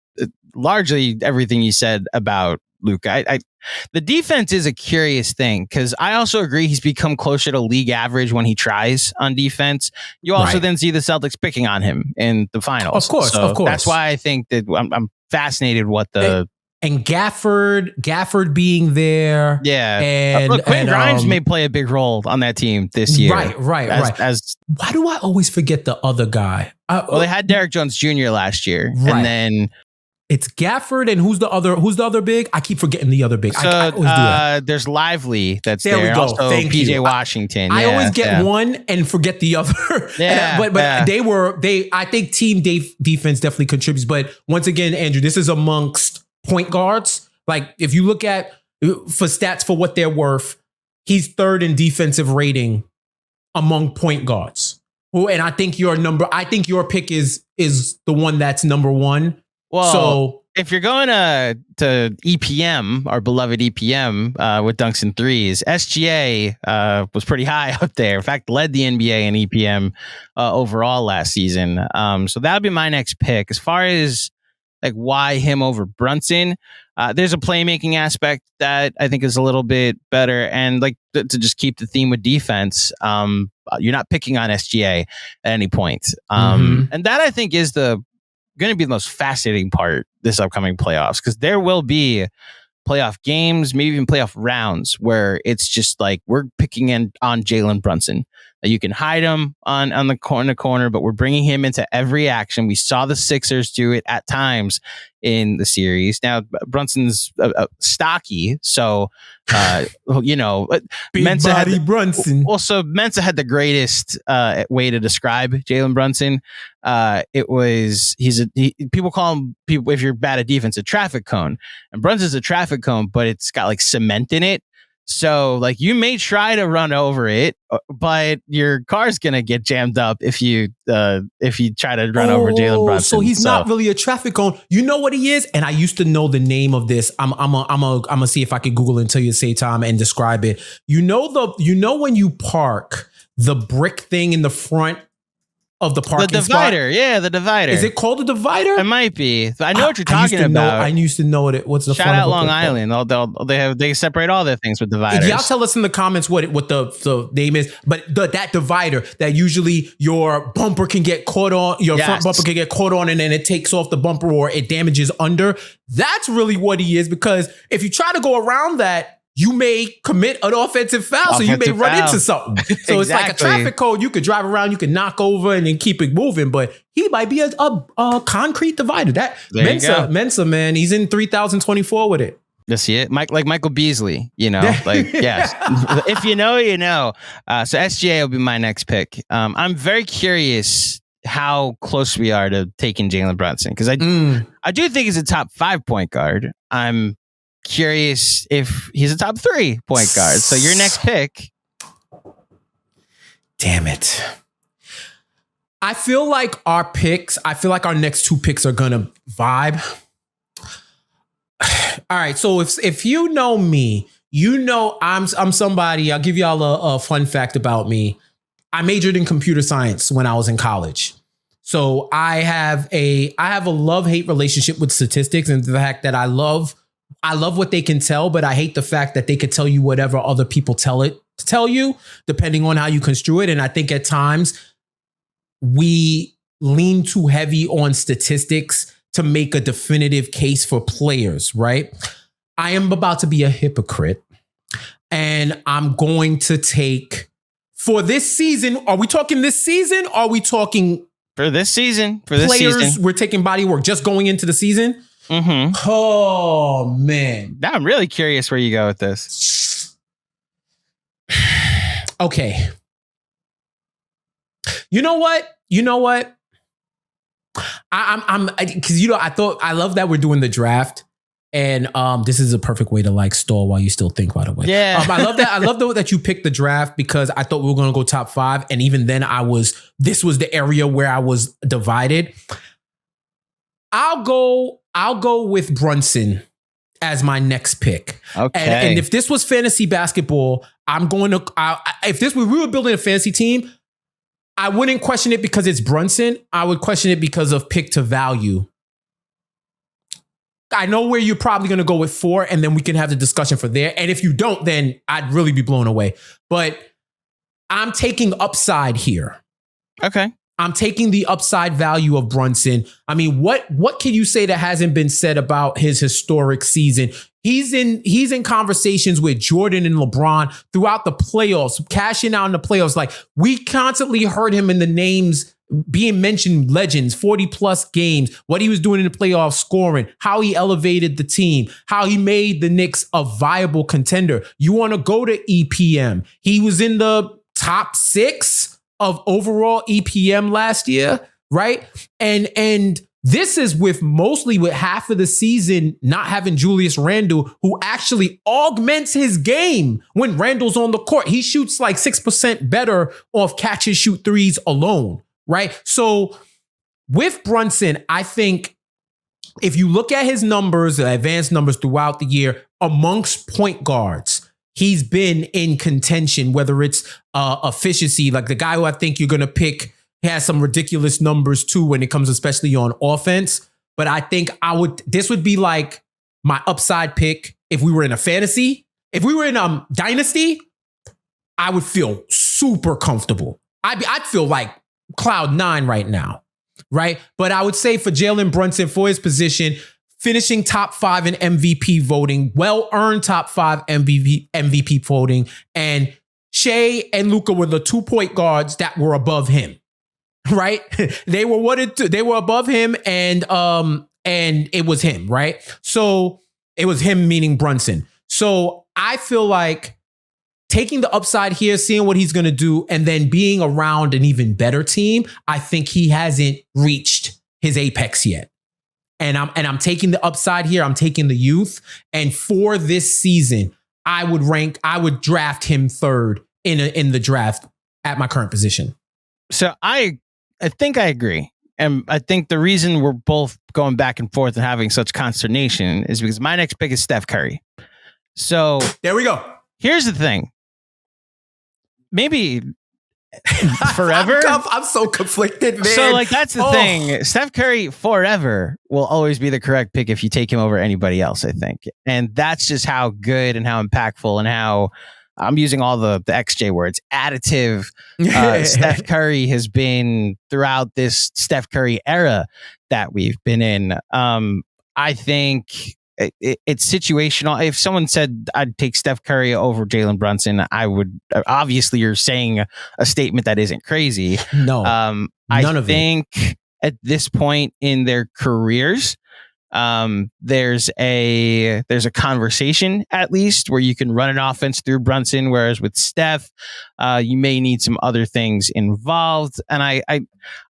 largely everything you said about Luka. The defense is a curious thing because I also agree he's become closer to league average when he tries on defense. You also then see the Celtics picking on him in the finals. Of course. That's why I think that I'm fascinated what the... And Gafford being there. Yeah. And look, Quentin Grimes may play a big role on that team this year. Right. Why do I always forget the other guy? They had Derrick Jones Jr. last year. Right. And then... It's Gafford, and who's the other big? I keep forgetting the other big. So I always do that. There's Lively that's there. We go. Also, Thank PJ you. Washington. I always get one and forget the other. But I think team defense definitely contributes. But once again, Andrew, this is amongst point guards. Like if you look at for stats for what they're worth, he's 3rd in defensive rating among point guards. And I think your pick is the one that's number 1. Well, so if you're going to EPM, our beloved EPM with dunks and threes, SGA was pretty high up there. In fact, led the NBA in EPM overall last season. So that would be my next pick. As far as like why him over Brunson, there's a playmaking aspect that I think is a little bit better. And like to just keep the theme with defense, you're not picking on SGA at any point. And that I think is the going to be the most fascinating part this upcoming playoffs, because there will be playoff games, maybe even playoff rounds, where it's just like we're picking in on Jalen Brunson. You can hide him on the corner, but we're bringing him into every action. We saw the Sixers do it at times in the series. Now Brunson's stocky, so Big Mensa body Brunson. Also, Mensa had the greatest way to describe Jalen Brunson. People call him, if you're bad at defense, a traffic cone, and Brunson's a traffic cone, but it's got like cement in it. So like you may try to run over it, but your car's gonna get jammed up if you try to run over Jalen Brunson. So he's not really a traffic cone. You know what he is? And I used to know the name of this. I'm gonna see if I can Google it until you say time and describe it. You know when you park the brick thing in the front of the parking spot? The divider, spot? The divider. Is it called a divider? It might be. I know what you're talking about. I used to know it. What's the shout out Long Island? They separate all their things with dividers. Y'all tell us in the comments what the name is. But that divider that usually your bumper can get caught on, your front bumper can get caught on, and then it takes off the bumper or it damages under. That's really what he is, because if you try to go around that, you may commit an offensive foul, so you may run into something. So It's like a traffic code. You could drive around, you could knock over and then keep it moving, but he might be a concrete divider. That Mensa, man, he's in 3024 with it. You see it? Like Michael Beasley, yes. If you know, you know. So SGA will be my next pick. I'm very curious how close we are to taking Jalen Brunson, because I do think he's a top 5 point guard. I'm curious if he's a top 3 point guard. So your next pick. Damn it. I feel like our next 2 picks are gonna vibe. All right. So if you know me, you know I'm somebody. I'll give y'all a fun fact about me. I majored in computer science when I was in college. So I have a love-hate relationship with statistics, and the fact that I love what they can tell, but I hate the fact that they could tell you whatever other people tell you, depending on how you construe it. And I think at times we lean too heavy on statistics to make a definitive case for players, right? I am about to be a hypocrite, and I'm going to take, for this season, are we talking this season? Or are we talking for this season? Players, we're taking body work just going into the season? Mm-hmm. Oh, man. Now I'm really curious where you go with this. Okay. You know what? I love that we're doing the draft, and this is a perfect way to like stall while you still think, by the way. Yeah. I love that you picked the draft, because I thought we were going to go top 5. And even then this was the area where I was divided. I'll go with Brunson as my next pick. Okay. And if this was fantasy basketball, if we were building a fantasy team, I wouldn't question it because it's Brunson. I would question it because of pick to value. I know where you're probably going to go with 4, and then we can have the discussion for there. And if you don't, then I'd really be blown away. But I'm taking upside here. Okay. I'm taking the upside value of Brunson. I mean, what can you say that hasn't been said about his historic season? He's in conversations with Jordan and LeBron throughout the playoffs, cashing out in the playoffs. Like, we constantly heard him in the names being mentioned, legends, 40 plus games, what he was doing in the playoffs, scoring, how he elevated the team, how he made the Knicks a viable contender. You want to go to EPM. He was in the top 6 of overall EPM last year, right? And this is mostly with half of the season not having Julius Randle, who actually augments his game when Randle's on the court. He shoots like 6% better off catch and shoot threes alone, right? So with Brunson, I think if you look at his numbers, the advanced numbers throughout the year, amongst point guards, he's been in contention, whether it's efficiency, like the guy who I think you're going to pick has some ridiculous numbers too when it comes especially on offense. But I think this would be like my upside pick if we were in a fantasy. If we were in Dynasty, I would feel super comfortable. I'd feel like cloud 9 right now. right? But I would say for Jalen Brunson, for his position, finishing top 5 in MVP voting, well-earned top 5 MVP voting, and Shea and Luka were the 2 point guards that were above him, right? They were above him, and it was him, right? So it was him, meaning Brunson. So I feel like taking the upside here, seeing what he's going to do, and then being around an even better team, I think he hasn't reached his apex yet. And I'm taking the upside here. I'm taking the youth. And for this season, I would draft him third in the draft at my current position. So I think I agree. And I think the reason we're both going back and forth and having such consternation is because my next pick is Steph Curry. So there we go. Here's the thing. Maybe forever. I'm so conflicted, man. So like that's the thing. Steph Curry forever will always be the correct pick if you take him over anybody else, I think. And that's just how good and how impactful and how I'm using all the XJ words, additive. Steph Curry has been throughout this Steph Curry era that we've been in. I think it's situational. If someone said I'd take Steph Curry over Jalen Brunson, I would. Obviously, you're saying a statement that isn't crazy. No, I think at this point in their careers, there's a conversation at least where you can run an offense through Brunson, whereas with Steph, you may need some other things involved. And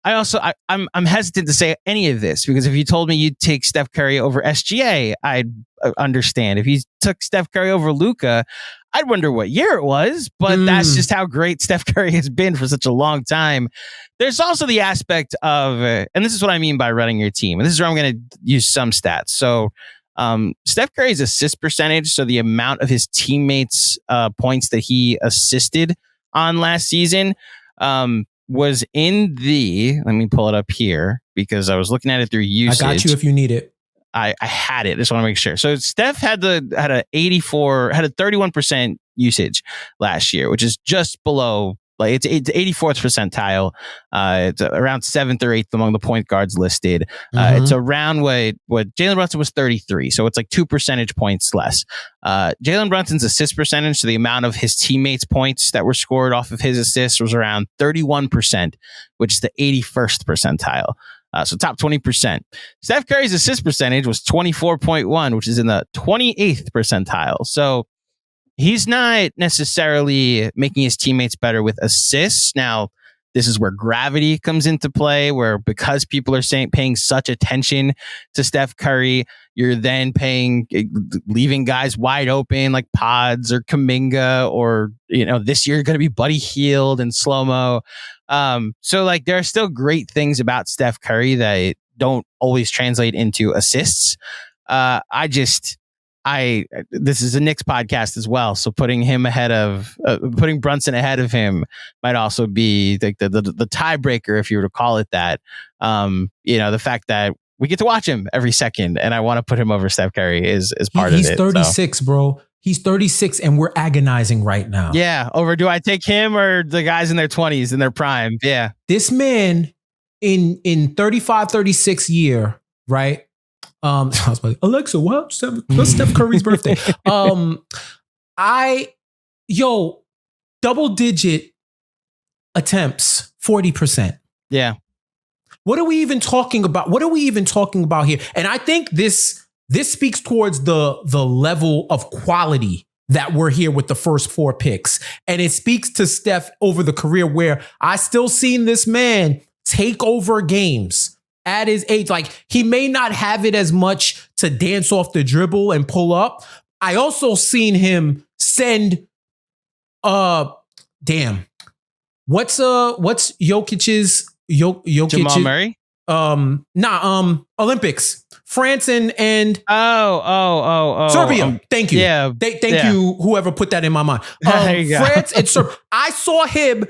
I'm hesitant to say any of this because if you told me you'd take Steph Curry over SGA, I'd understand. If you took Steph Curry over Luka, I'd wonder what year it was, but that's just how great Steph Curry has been for such a long time. There's also the aspect of, and this is what I mean by running your team. And this is where I'm going to use some stats. So Steph Curry's assist percentage, so the amount of his teammates' points that he assisted on last season, was in let me pull it up here because I was looking at it through usage. I got you if you need it. I had it. Just want to make sure. So Steph had a 31% usage last year, which is just below, like it's 84th percentile. It's around 7th or 8th among the point guards listed. It's around what Jalen Brunson was 33. So it's like 2 percentage points less. Jalen Brunson's assist percentage, so the amount of his teammates' points that were scored off of his assists, was around 31%, which is the 81st percentile. So top 20%. Steph Curry's assist percentage was 24.1, which is in the 28th percentile. So he's not necessarily making his teammates better with assists. Now, this is where gravity comes into play, where because people are paying such attention to Steph Curry, you're then leaving guys wide open like Pods or Kuminga, or, this year going to be Buddy Hield and Slow-Mo. So like there are still great things about Steph Curry that don't always translate into assists. This is a Knicks podcast as well. So putting Brunson ahead of him might also be like the tiebreaker, if you were to call it that. The fact that we get to watch him every second and I want to put him over Steph Curry is part of it. He's 36, bro. He's 36 and we're agonizing right now. Yeah. Over, do I take him or the guys in their 20s in their prime? Yeah. This man in 35, 36 year, right? I was like, Alexa, what's Steph Curry's birthday? Double digit attempts, 40%. Yeah. What are we even talking about? Here? And I think this speaks towards the level of quality that we're here with the first 4 picks. And it speaks to Steph over the career where I still seen this man take over games at his age. Like, he may not have it as much to dance off the dribble and pull up. I also seen him send, what's Jokic's Jamal Murray? Olympics. France and Serbia. Thank you. Yeah. Thank you, whoever put that in my mind. France and Serbia. I saw him,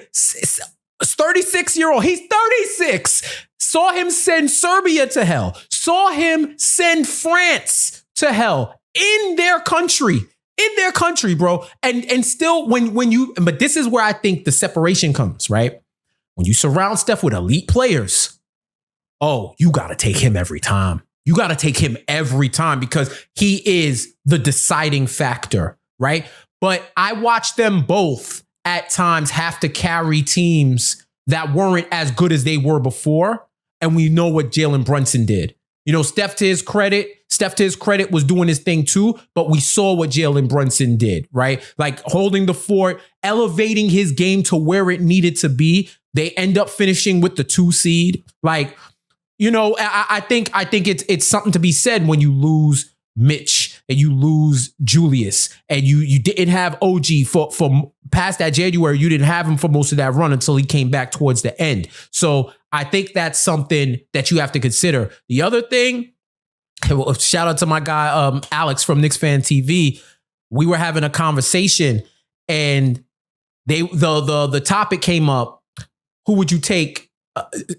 36-year-old. He's 36. Saw him send Serbia to hell. Saw him send France to hell in their country. Bro. And still but this is where I think the separation comes, right? When you surround Steph with elite players, oh, you got to take him every time. You got to take him every time because he is the deciding factor, right? But I watched them both at times have to carry teams that weren't as good as they were before. And we know what Jalen Brunson did. You know, Steph to his credit was doing his thing too, but we saw what Jalen Brunson did, right? Like holding the fort, elevating his game to where it needed to be. They end up finishing with the 2 seed. Like, you know, I think it's something to be said when you lose Mitch and you lose Julius and you didn't have OG for past that January. You didn't have him for most of that run until he came back towards the end. So I think that's something that you have to consider. The other thing, shout out to my guy Alex from Knicks Fan TV. We were having a conversation and the topic came up. Who would you take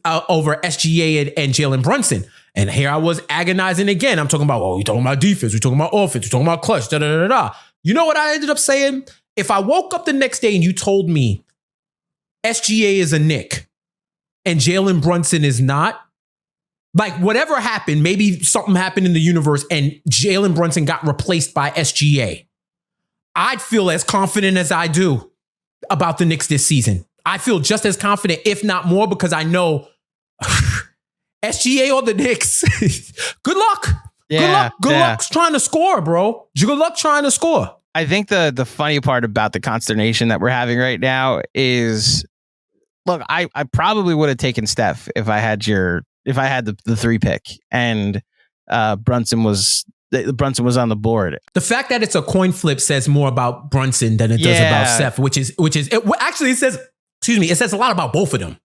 over SGA and Jalen Brunson? And here I was agonizing again. I'm talking about, oh, we're talking about defense. We're talking about offense. We're talking about clutch. Da, da, da, da. You know what I ended up saying? If I woke up the next day and you told me SGA is a Knick and Jalen Brunson is not, like whatever happened, maybe something happened in the universe and Jalen Brunson got replaced by SGA, I'd feel as confident as I do about the Knicks this season. I feel just as confident, if not more, because I know SGA or the Knicks. Good luck. Yeah, Good luck trying to score, bro. Good luck trying to score. I think the funny part about the consternation that we're having right now is, look, I probably would have taken Steph if I had the 3 pick and Brunson was on the board. The fact that it's a coin flip says more about Brunson than it does about Steph, which is it says. Excuse me, it says a lot about both of them.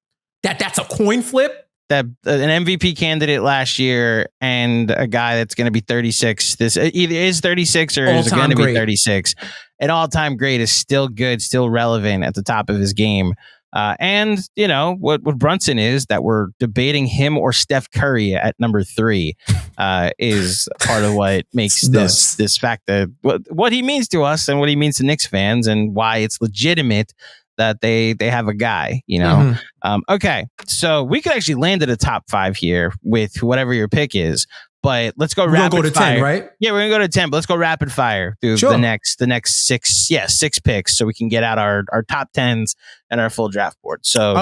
That's a coin flip. That an MVP candidate last year and a guy that's going to be 36. This either is 36 or is going to be 36. An all-time great is still good, still relevant at the top of his game. And you know what Brunson is, that we're debating him or Steph Curry at number 3 is part of what makes this fact that what he means to us and what he means to Knicks fans and why it's legitimate that they have a guy, you know. Okay, so we could actually land at a top 5 here with whatever your pick is, but let's go rapid fire. We're gonna go to 10, right? Yeah, we're gonna go to 10, but let's go rapid fire through the next 6 picks so we can get out our top 10s and our full draft board. So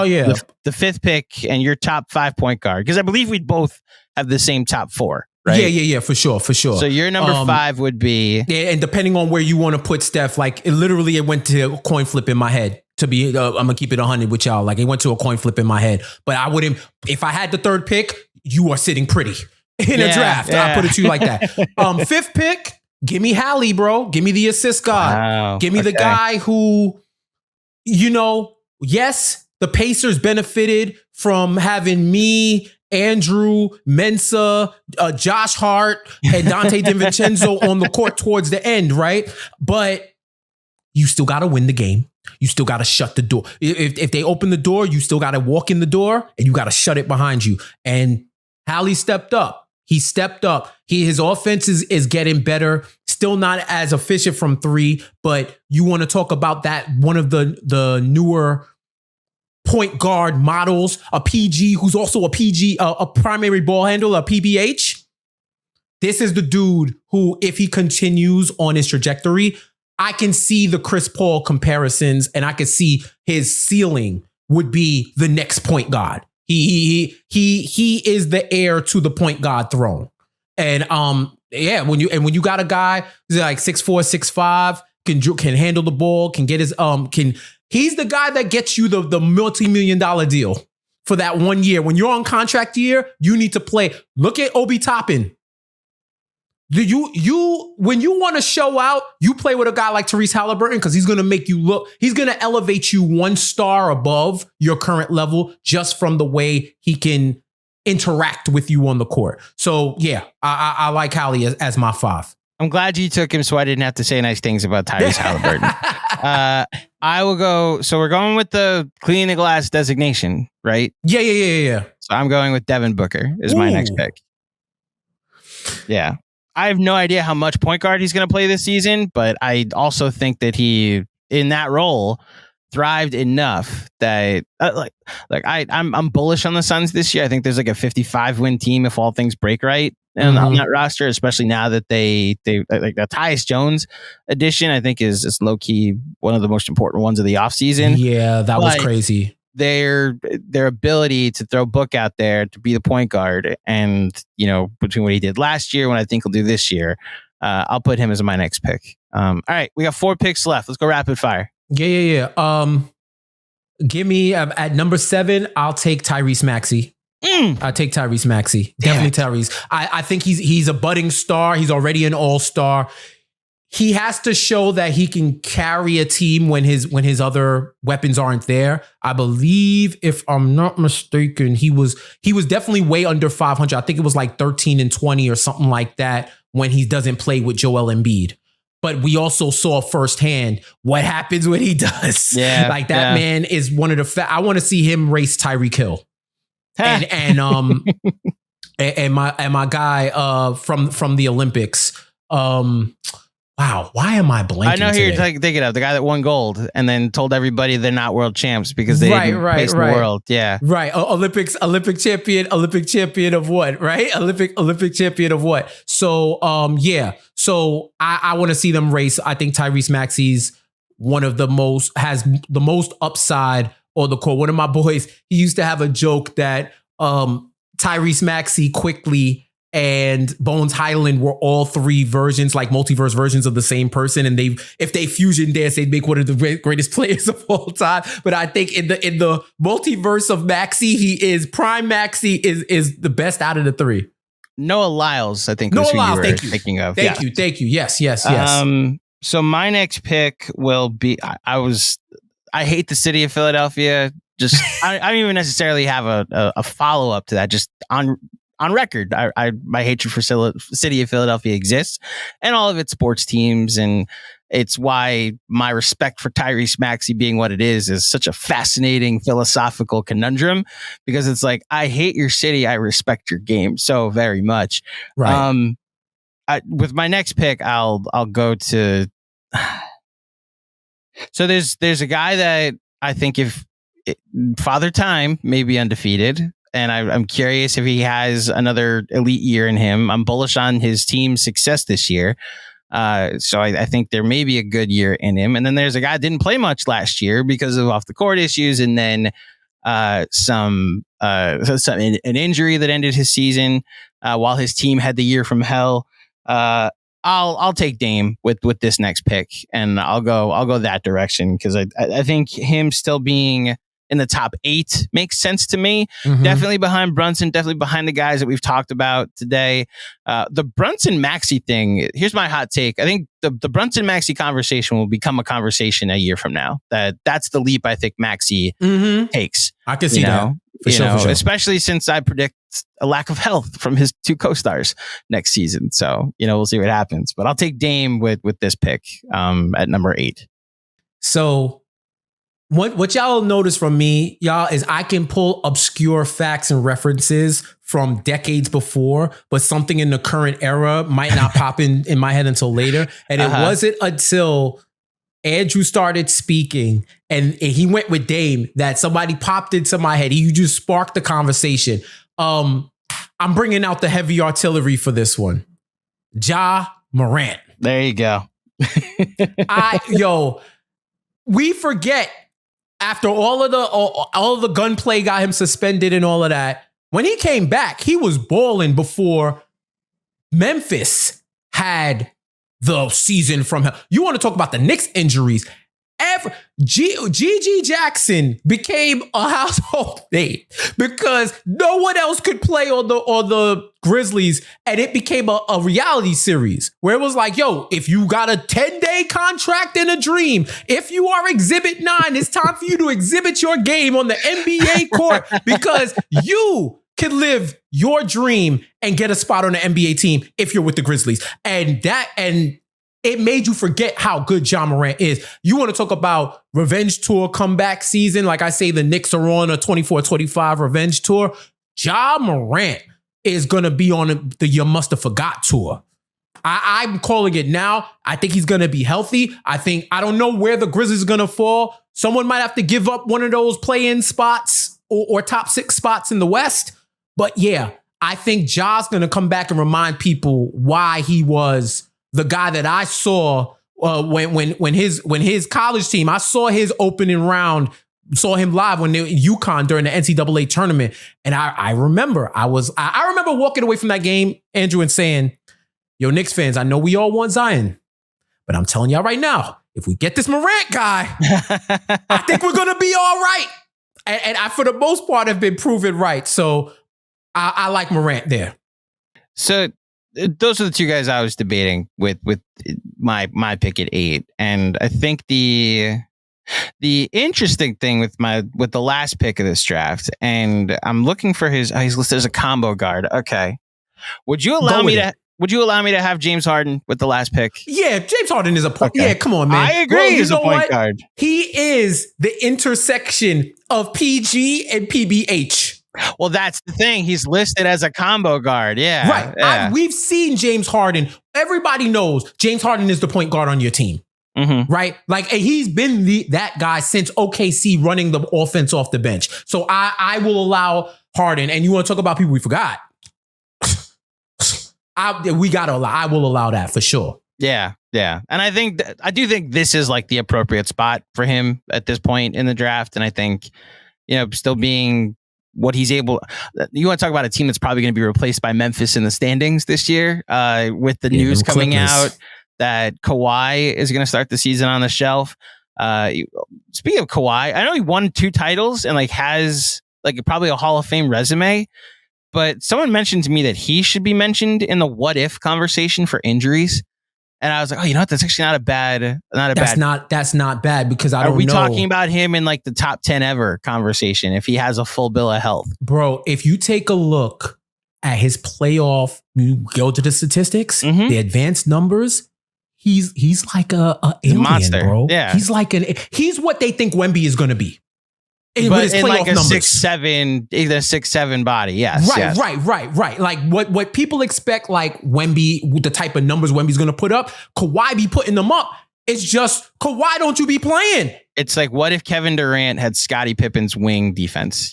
the 5th pick and your top 5 point guard, because I believe we'd both have the same top 4. Right? Yeah, for sure. So your number 5 would be... Yeah, and depending on where you want to put Steph, like it went to a coin flip in my head. To be, I'm going to keep it 100 with y'all. Like it went to a coin flip in my head. But I wouldn't... If I had the 3rd pick, you are sitting pretty in a draft. I'll put it to you like that. 5th pick, give me Hallie, bro. Give me the assist god. Wow. Give me the guy who, you know, yes, the Pacers benefited from having me, Andrew, Mensah, Josh Hart, and Dante DiVincenzo on the court towards the end, right? But you still got to win the game. You still got to shut the door. If they open the door, you still got to walk in the door and you got to shut it behind you. And Hallie stepped up. He stepped up. His offense is getting better. Still not as efficient from 3, but you want to talk about that, one of the newer point guard models, a PG who's also a PG, a primary ball handler, a PBH. This is the dude who, if he continues on his trajectory, I can see the Chris Paul comparisons and I can see his ceiling would be the next point guard. He is the heir to the point guard throne. And when you got a guy who's like 6'4", 6'5", can handle the ball, can get his he's the guy that gets you the multi-million-dollar deal for that 1 year. When you're on contract year, you need to play. Look at Obi Toppin. When you want to show out, you play with a guy like Tyrese Halliburton because he's going to make you look, he's going to elevate you 1 star above your current level just from the way he can interact with you on the court. So yeah, I like Hallie as my 5. I'm glad you took him so I didn't have to say nice things about Tyrese Halliburton. I will go. So we're going with the clean the glass designation, right? Yeah. So I'm going with Devin Booker is my next pick. Yeah. I have no idea how much point guard he's going to play this season, but I also think that he, in that role, thrived enough that I'm bullish on the Suns this year. I think there's like a 55 win team if all things break right on that roster, especially now that they like the Tyus Jones addition, I think is low key one of the most important ones of the offseason. Yeah, that was crazy. Their ability to throw Book out there to be the point guard, and between what he did last year, what I think he'll do this year, I'll put him as my next pick. All right, we got 4 picks left. Let's go rapid fire. Yeah. Give me at number 7. I'll take Tyrese Maxey. I take Tyrese Maxey. Definitely Tyrese. I think he's a budding star. He's already an all-star. He has to show that he can carry a team when his other weapons aren't there. I believe, if I'm not mistaken, he was definitely way under 500. I think it was like 13-20 or something like that when he doesn't play with Joel Embiid. But we also saw firsthand what happens when he does. Yeah, like that man is one of the. I want to see him race Tyreek Hill, and my guy from the Olympics. Wow, why am I blanking? I know who today? you're thinking of, the guy that won gold and then told everybody they're not world champs because they didn't face the world. Yeah, right. Olympic champion of what? Right, Olympic champion of what? So yeah. So I want to see them race. I think Tyrese Maxey's has the most upside on the court. One of my boys, he used to have a joke that Tyrese Maxey, Quickly, and Bones Highland were all 3 versions, like multiverse versions of the same person. And if they fusion dance, they'd make one of the greatest players of all time. But I think in the multiverse of Maxey, Prime Maxey is the best out of the 3. Noah Lyles, I think, was who you were thinking of. Thank you. Yes. So my next pick will be, I hate the city of Philadelphia. Just, I don't even necessarily have a follow-up to that. Just on record, my hatred for city of Philadelphia exists and all of its sports teams. And it's why my respect for Tyrese Maxey being what it is such a fascinating philosophical conundrum, because it's like, I hate your city. I respect your game so very much. Right. With my next pick, I'll go to, so there's a guy that I think Father Time may be undefeated. And I'm curious if he has another elite year in him. I'm bullish on his team's success this year. So I think there may be a good year in him. And then there's a guy that didn't play much last year because of off the court issues. And then an injury that ended his season while his team had the year from hell. I'll take Dame with this next pick, and I'll go that direction, because I think him still being in the top 8 makes sense to me. Mm-hmm. Definitely behind Brunson, definitely behind the guys that we've talked about today. The Brunson Maxey thing, here's my hot take. I think the Brunson Maxey conversation will become a conversation a year from now. That's the leap I think Maxey takes. I can see that. For sure. Especially since I predict a lack of health from his 2 co-stars next season. So, we'll see what happens. But I'll take Dame with this pick at number 8. So what y'all notice from me, y'all, is I can pull obscure facts and references from decades before, but something in the current era might not pop in my head until later. And it wasn't until Andrew started speaking and he went with Dame that somebody popped into my head. You just sparked the conversation. I'm bringing out the heavy artillery for this one. Ja Morant. There you go. We forget, after all of the gunplay got him suspended and all of that, when he came back, he was balling before Memphis had the season from him. You want to talk about the Knicks injuries? Gigi Jackson became a household name because no one else could play on the Grizzlies, and it became a reality series where it was like, yo, if you got a 10-day contract in a dream, if you are Exhibit 9, it's time for you to exhibit your game on the NBA court, because you can live your dream and get a spot on the NBA team if you're with the Grizzlies. And it made you forget how good Ja Morant is. You want to talk about revenge tour comeback season? Like I say, the Knicks are on a 24-25 revenge tour. Ja Morant is going to be on the You Must Have Forgot tour. I'm calling it now. I think he's going to be healthy. I don't know where the Grizzlies are going to fall. Someone might have to give up one of those play-in spots or top 6 spots in the West. But yeah, I think Ja's going to come back and remind people why he was the guy that I saw when his college team, I saw his opening round, saw him live when they were in UConn during the NCAA tournament. And I remember walking away from that game, Andrew, and saying, yo, Knicks fans, I know we all want Zion, but I'm telling y'all right now, if we get this Morant guy, I think we're going to be all right. And I, for the most part, have been proven right. So I like Morant there. So those are the 2 guys I was debating with my pick at 8. And I think the interesting thing with the last pick of this draft, and I'm looking for he's listed as a combo guard. Okay. Would you allow me to have James Harden with the last pick? Yeah, James Harden is a point. Okay. Yeah, come on, man. I agree. He's a point guard. He is the intersection of PG and PBH. Well, that's the thing. He's listed as a combo guard. Yeah. Right. Yeah. We've seen James Harden. Everybody knows James Harden is the point guard on your team. Mm-hmm. Right? Like, he's been that guy since OKC running the offense off the bench. So I will allow Harden. And you want to talk about people we forgot? I will allow that for sure. Yeah. Yeah. And I do think this is like the appropriate spot for him at this point in the draft. And I think, still being what he's able, you want to talk about a team that's probably going to be replaced by Memphis in the standings this year, with the news coming out that Kawhi is going to start the season on the shelf. Speaking of Kawhi, I know he won 2 titles and has probably a Hall of Fame resume, but someone mentioned to me that he should be mentioned in the what if conversation for injuries. And I was like, oh, you know what? That's actually that's not bad because I don't know. Are we talking about him in the top 10 ever conversation if he has a full bill of health? Bro, if you take a look at his playoff, you go to the statistics, the advanced numbers, he's like a alien, monster, bro. Yeah. He's what they think Wemby is going to be. But in like a 6'7", either 6'7" body, yes. Right. Like what people expect, like Wemby, the type of numbers Wemby's going to put up, Kawhi be putting them up. It's just, Kawhi, don't you be playing? It's like, what if Kevin Durant had Scottie Pippen's wing defense?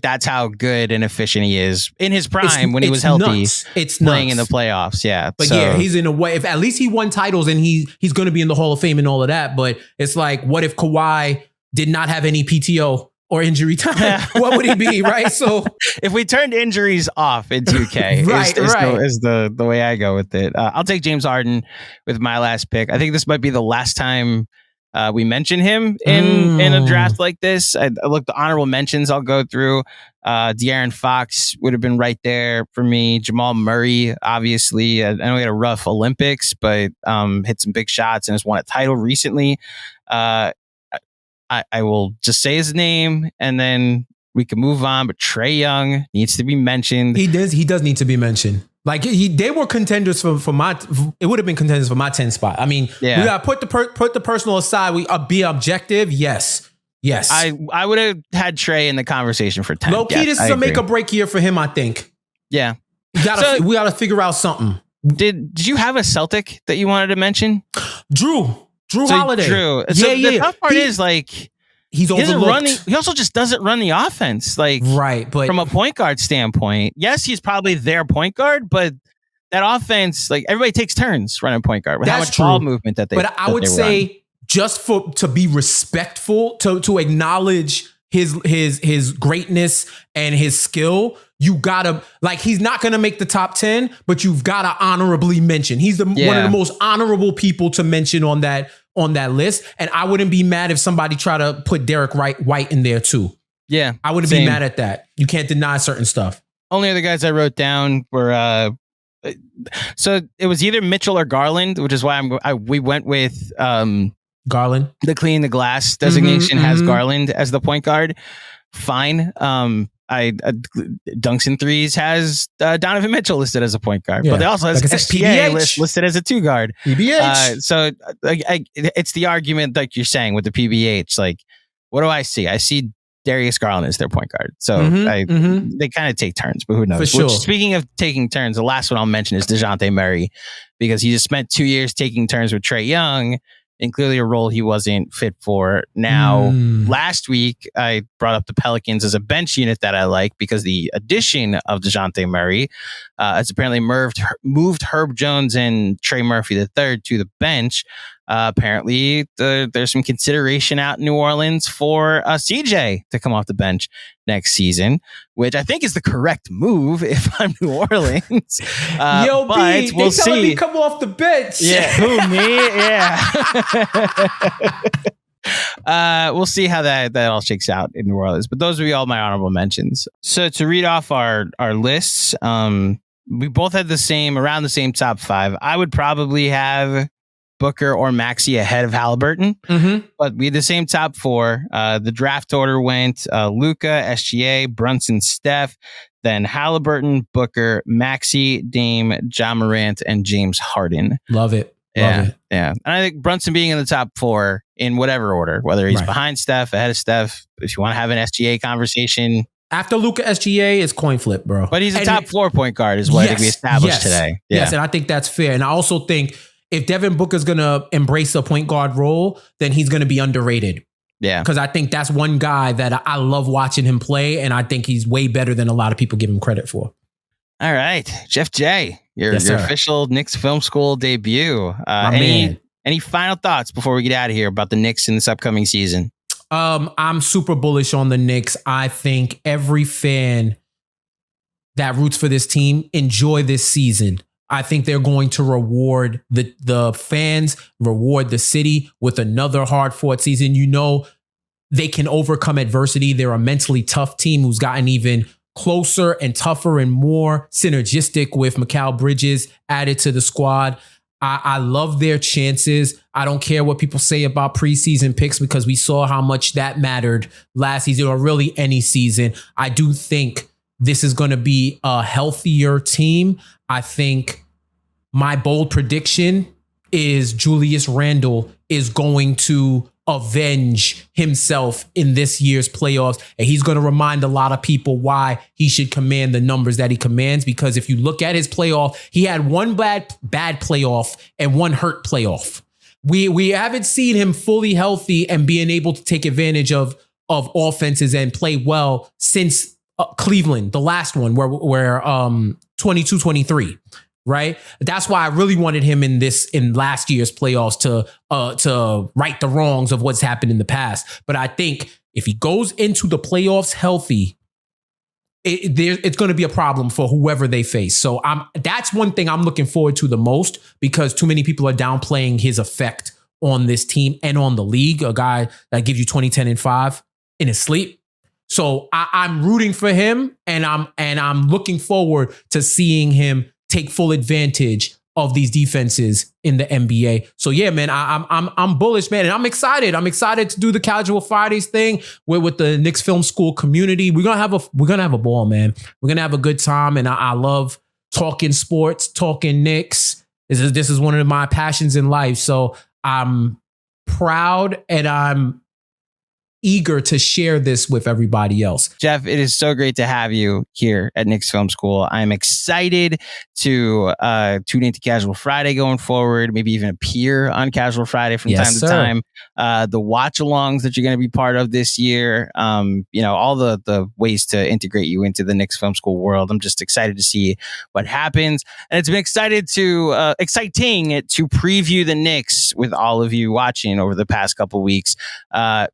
That's how good and efficient he is in his prime when he was healthy. It's playing in the playoffs, yeah. But yeah, he's in a way. If at least he won titles and he's going to be in the Hall of Fame and all of that. But it's like, what if Kawhi did not have any PTO or injury time? What would he be, right? So if we turned injuries off in 2K, is the way I go with it. I'll take James Harden with my last pick. I think this might be the last time we mention him in a draft like this. I look, the honorable mentions I'll go through. De'Aaron Fox would have been right there for me. Jamal Murray, obviously. I know he had a rough Olympics, but hit some big shots and has won a title recently. I will just say his name and then we can move on. But Trae Young needs to be mentioned. He does need to be mentioned. Like they were contenders for my. It would have been contenders for my 10 spot. I mean, we got to put the personal aside. We be objective. Yes. I would have had Trae in the conversation for 10. Low key, this is a make or break year for him. I think. Yeah. We gotta figure out something. Did you have a Celtic that you wanted to mention? Drew Holiday. Drew. So the tough part is he's overlooked. He also just doesn't run the offense. Right, but from a point guard standpoint, yes, he's probably their point guard, but that offense, everybody takes turns running point guard with how much ball movement that they. But I would say just to be respectful, to acknowledge his greatness and his skill, you gotta he's not gonna make the top 10, but you've gotta honorably mention. He's one of the most honorable people to mention on that list. And I wouldn't be mad if somebody tried to put Derek White in there too. Yeah, I wouldn't be mad at that. You can't deny certain stuff. Only other guys I wrote down were so it was either Mitchell or Garland, which is why we went with Garland. The clean the glass designation has Garland as the point guard. Fine. Dunks and threes has Donovan Mitchell listed as a point guard, but they also has SPA listed as a 2 guard. PBH. So it's the argument like you're saying with the PBH. What do I see? I see Darius Garland is their point guard. So they kind of take turns, but who knows? For sure. Speaking of taking turns, the last one I'll mention is DeJounte Murray, because he just spent 2 years taking turns with Trae Young, and clearly a role he wasn't fit for. Now, last week, I brought up the Pelicans as a bench unit that I like because the addition of DeJounte Murray has apparently moved Herb Jones and Trey Murphy III to the bench. Apparently, there's some consideration out in New Orleans for CJ to come off the bench next season, which I think is the correct move if I'm New Orleans. Yo, but B, we'll they telling see. me come off the bench. Yeah, who, me? Yeah. We'll see how that all shakes out in New Orleans. But those will be all my honorable mentions. So to read off our lists, we both had around the same top 5. I would probably have Booker or Maxey ahead of Halliburton, but we had the same top 4. The draft order went Luka, SGA, Brunson, Steph, then Halliburton, Booker, Maxey, Dame, Ja Morant, and James Harden. Love it. Yeah. And I think Brunson being in the top 4 in whatever order, whether he's behind Steph, ahead of Steph, if you want to have an SGA conversation. After Luka, SGA is coin flip, bro. But he's a top 4 point guard is what I think we established today. Yeah. Yes, and I think that's fair. And I also think if Devin Booker's going to embrace a point guard role, then he's going to be underrated. Yeah. Because I think that's one guy that I love watching him play, and I think he's way better than a lot of people give him credit for. All right. Jeff J., your official Knicks Film School debut. Any final thoughts before we get out of here about the Knicks in this upcoming season? I'm super bullish on the Knicks. I think every fan that roots for this team enjoy this season. I think they're going to reward the fans, reward the city with another hard-fought season. You know, they can overcome adversity. They're a mentally tough team who's gotten even closer and tougher and more synergistic with Mikal Bridges added to the squad. I love their chances. I don't care what people say about preseason picks because we saw how much that mattered last season or really any season. I do think this is going to be a healthier team. I think my bold prediction is Julius Randle is going to avenge himself in this year's playoffs. And he's going to remind a lot of people why he should command the numbers that he commands. Because if you look at his playoff, he had one bad playoff and one hurt playoff. We haven't seen him fully healthy and being able to take advantage of offenses and play well since Cleveland, the last one where 22-23. Right. That's why I really wanted him in last year's playoffs to right the wrongs of what's happened in the past. But I think if he goes into the playoffs healthy, it's going to be a problem for whoever they face. So that's one thing I'm looking forward to the most because too many people are downplaying his effect on this team and on the league. A guy that gives you 20, 10, and 5 in his sleep. So I'm rooting for him and I'm looking forward to seeing him take full advantage of these defenses in the NBA. So yeah, man, I'm bullish, man, and I'm excited. I'm excited to do the Casual Fridays thing with the Knicks Film School community. We're gonna have a ball, man. We're gonna have a good time, and I love talking sports, talking Knicks. This is one of my passions in life. So I'm proud and I'm eager to share this with everybody else. Jeff, it is so great to have you here at Knicks Film School. I'm excited to tune into Casual Friday going forward, maybe even appear on Casual Friday from time to time. The watch-alongs that you're going to be part of this year, all the ways to integrate you into the Knicks Film School world. I'm just excited to see what happens. And it's been exciting to preview the Knicks with all of you watching over the past couple weeks.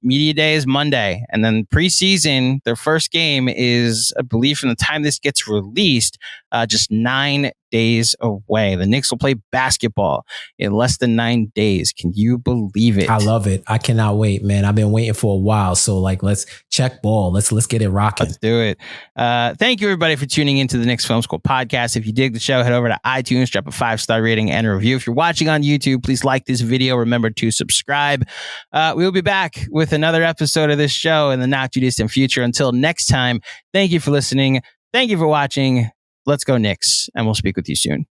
Media Day is Monday, and then preseason, their first game is, I believe, from the time this gets released, just 9 days away. The Knicks will play basketball in less than 9 days. Can you believe it? I love it. I cannot wait, man. I've been waiting for a while. So let's check ball. Let's get it rocking. Let's do it. Thank you, everybody, for tuning into the Knicks Film School podcast. If you dig the show, head over to iTunes, drop a 5-star rating and a review. If you're watching on YouTube, please like this video. Remember to subscribe. We'll be back with another episode of this show in the not too distant future. Until next time, thank you for listening. Thank you for watching. Let's go Knicks, and we'll speak with you soon.